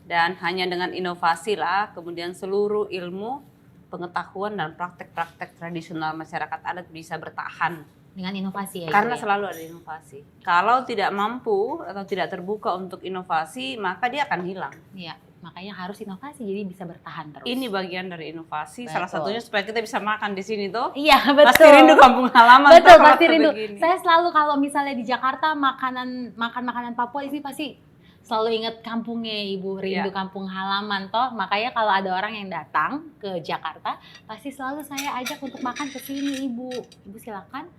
Dan hanya dengan inovasi lah kemudian seluruh ilmu, pengetahuan dan praktek-praktek tradisional masyarakat adat bisa bertahan. Dengan inovasi ya. Karena Ibu, ya? selalu ada inovasi. Kalau tidak mampu atau tidak terbuka untuk inovasi, maka dia akan hilang. Iya, makanya harus inovasi jadi bisa bertahan terus. Ini bagian dari inovasi. Salah Betul. satunya supaya kita bisa makan di sini tuh. Iya, betul. Pasti rindu kampung halaman. Betul, tuh kalau pasti rindu. begini. Saya selalu kalau misalnya di Jakarta makan makanan Papua ini pasti selalu ingat kampungnya Ibu, rindu Iya. kampung halaman toh. Makanya kalau ada orang yang datang ke Jakarta, pasti selalu saya ajak untuk makan ke sini Ibu. Ibu silakan.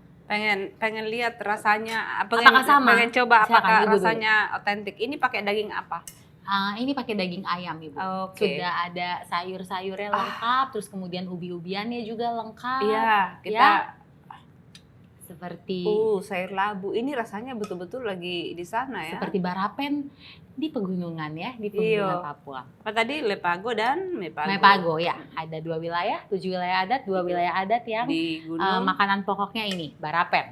pengen lihat rasanya, Apakah sama? pengen coba Silakan, apakah Ibu dulu. rasanya otentik. Ini pakai daging apa? Ini pakai daging ayam Ibu. Oke. Sudah ada sayur-sayurnya lengkap, terus kemudian ubi-ubiannya juga lengkap. Iya, kita Ya. Seperti sayur labu. Ini rasanya betul-betul lagi di sana ya. seperti barapen di pegunungan ya, di pegunungan Iya. Papua. Apa tadi? Lepago dan Mepago. Mepago ya, ada 2 wilayah, 7 wilayah adat, 2 wilayah adat yang Di gunung makanan pokoknya ini, barapen.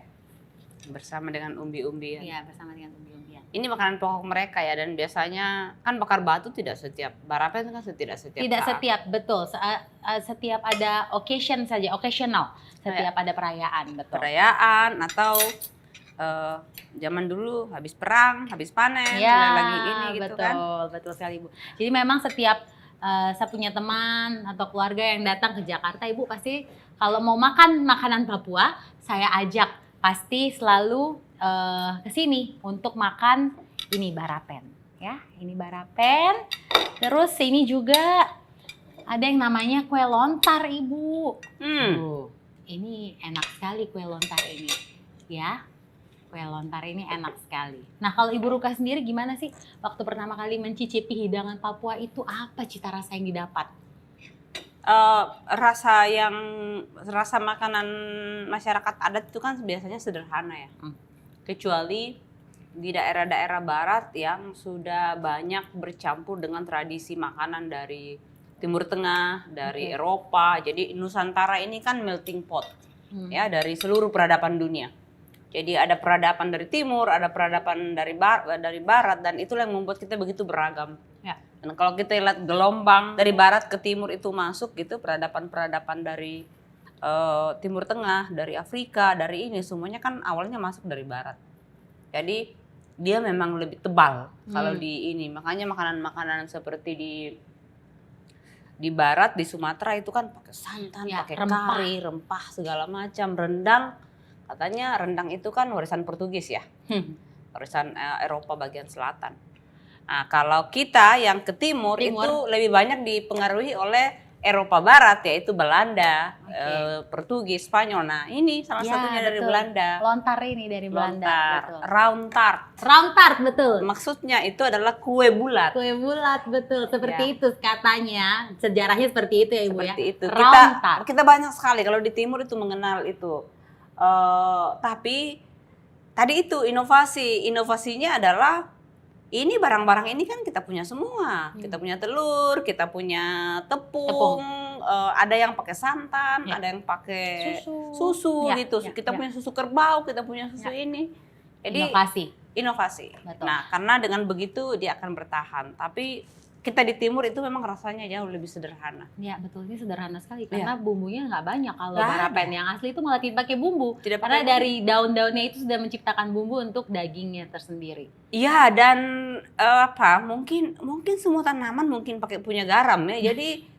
bersama dengan umbi-umbian. Iya, bersama dengan umbi-umbian. Ini makanan pokok mereka ya, dan biasanya kan bakar batu tidak setiap, barapen kan tidak setiap Tidak saat. setiap, betul. Setiap ada occasion saja, occasional. Setiap ada perayaan, betul. Perayaan atau zaman dulu habis perang, habis panen, Ya, lagi ini gitu betul, kan. betul sekali Ibu. Jadi memang setiap saya punya teman atau keluarga yang datang ke Jakarta, Ibu pasti kalau mau makan makanan Papua, saya ajak pasti selalu ke sini untuk makan ini barapen, ya. Ini barapen. Terus ini juga ada yang namanya kue lontar, Ibu. Tuh, ini enak sekali kue lontar ini, ya. Kue lontar ini enak sekali. Nah, kalau Ibu Ruka sendiri gimana sih waktu pertama kali mencicipi hidangan Papua itu, apa cita rasa yang didapat? Rasa makanan masyarakat adat itu kan biasanya sederhana ya. Kecuali di daerah-daerah barat yang sudah banyak bercampur dengan tradisi makanan dari Timur Tengah, dari Oke. Eropa. Jadi Nusantara ini kan melting pot ya dari seluruh peradaban dunia. Jadi ada peradaban dari timur, ada peradaban dari barat, dan itulah yang membuat kita begitu beragam. Ya. Dan kalau kita lihat gelombang dari barat ke timur itu masuk gitu, peradaban-peradaban dari Timur Tengah, dari Afrika, dari ini semuanya kan awalnya masuk dari barat. Jadi dia memang lebih tebal kalau di ini. Makanya makanan-makanan seperti di barat, di Sumatera itu kan pakai santan, Ya, pakai rempah. kari, rempah segala macam, rendang. Katanya rendang itu kan warisan Portugis ya, warisan Eropa bagian selatan. Nah, kalau kita yang ke timur itu lebih banyak dipengaruhi oleh Eropa Barat, yaitu Belanda, Portugis, Spanyol. Nah, ini salah Ya, satunya dari betul. Belanda. Lontar ini dari Belanda. Lontar, Betul. round tart. Round tart, betul. Maksudnya itu adalah kue bulat. Kue bulat, betul. Ya. Seperti itu katanya. Sejarahnya seperti itu ya Ibu Seperti ya. itu. Round tart. Kita banyak sekali kalau di timur itu mengenal itu. Tapi tadi itu inovasinya adalah ini barang-barang ini kan kita punya semua. Kita punya telur, kita punya tepung. Ada yang pakai santan, Ya. ada yang pakai Susu. susu Ya, gitu. ya, Kita ya. punya susu kerbau, kita punya susu ini. Jadi Inovasi. Betul. Nah, karena dengan begitu dia akan bertahan. Tapi kita di timur itu memang rasanya jauh lebih sederhana. Ya betul, ini sederhana sekali karena bumbunya nggak banyak. Kalau barapen ada. yang asli itu malah tidak pakai bumbu. Tidak Karena pakai dari daun-daunnya itu sudah menciptakan bumbu untuk dagingnya tersendiri. Iya, dan mungkin semua tanaman mungkin pakai punya garam ya.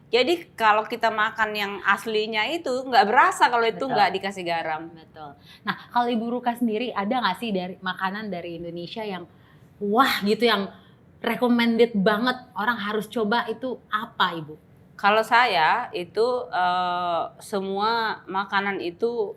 Jadi kalau kita makan yang aslinya itu nggak berasa kalau itu Betul. nggak dikasih garam. Betul. Nah, kalau Ibu Ruka sendiri ada nggak sih dari makanan dari Indonesia yang wah gitu, yang recommended banget orang harus coba, itu apa Ibu? Kalau saya itu semua makanan itu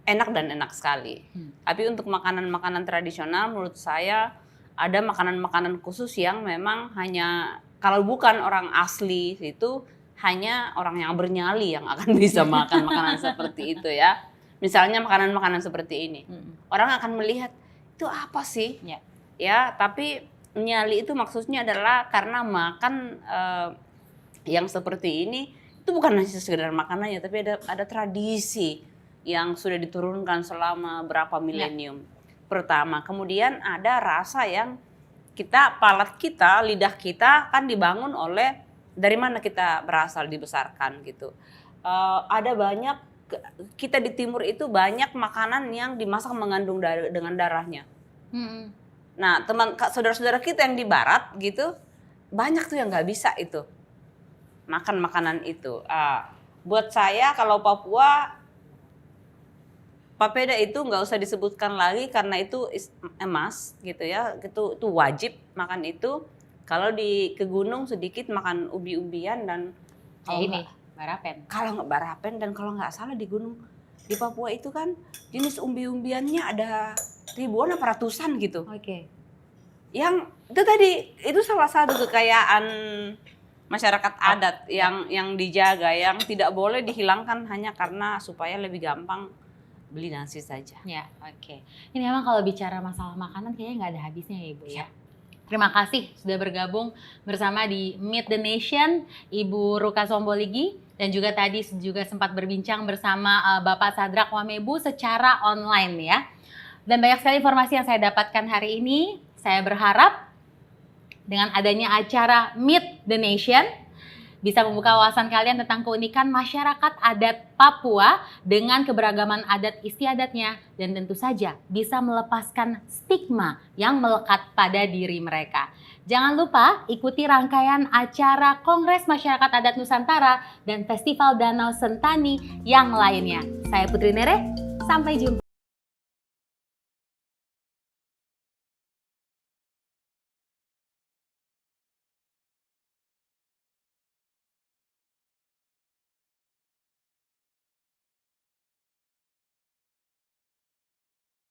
enak dan enak sekali. Tapi untuk makanan-makanan tradisional menurut saya ada makanan-makanan khusus yang memang hanya kalau bukan orang asli itu hanya orang yang bernyali yang akan bisa makan makanan seperti itu ya. Misalnya makanan-makanan seperti ini. Orang akan melihat itu apa sih? Ya, tapi nyali itu maksudnya adalah karena makan yang seperti ini itu bukan hanya sekedar makanannya, tapi ada tradisi yang sudah diturunkan selama berapa milenium. Pertama, kemudian ada rasa yang palat kita, lidah kita kan dibangun oleh dari mana kita berasal, dibesarkan gitu. Ada banyak, kita di timur itu banyak makanan yang dimasak mengandung dengan darahnya. Nah, saudara-saudara kita yang di barat gitu, banyak tuh yang nggak bisa itu makan makanan itu. Buat saya kalau Papua, papeda itu nggak usah disebutkan lagi karena itu emas gitu ya, itu wajib makan itu. Kalau ke gunung sedikit makan ubi-ubian dan barapen. Kalau nggak barapen dan kalau nggak salah di gunung di Papua itu kan jenis umbi-umbiannya ada ribuan apa ratusan gitu. Oke. Yang itu tadi itu salah satu kekayaan masyarakat adat yang dijaga, yang tidak boleh dihilangkan hanya karena supaya lebih gampang beli nasi saja. Ya, oke. Ini memang kalau bicara masalah makanan kayaknya nggak ada habisnya ya Ibu ya. Terima kasih sudah bergabung bersama di Meet the Nation, Ibu Ruka Somboligi, dan juga tadi juga sempat berbincang bersama Bapak Sadrak Wamebu secara online ya. Dan banyak sekali informasi yang saya dapatkan hari ini. Saya berharap dengan adanya acara Meet the Nation bisa membuka wawasan kalian tentang keunikan masyarakat adat Papua dengan keberagaman adat istiadatnya, dan tentu saja bisa melepaskan stigma yang melekat pada diri mereka. Jangan lupa ikuti rangkaian acara Kongres Masyarakat Adat Nusantara dan Festival Danau Sentani yang lainnya. Saya Putri Nere, sampai jumpa.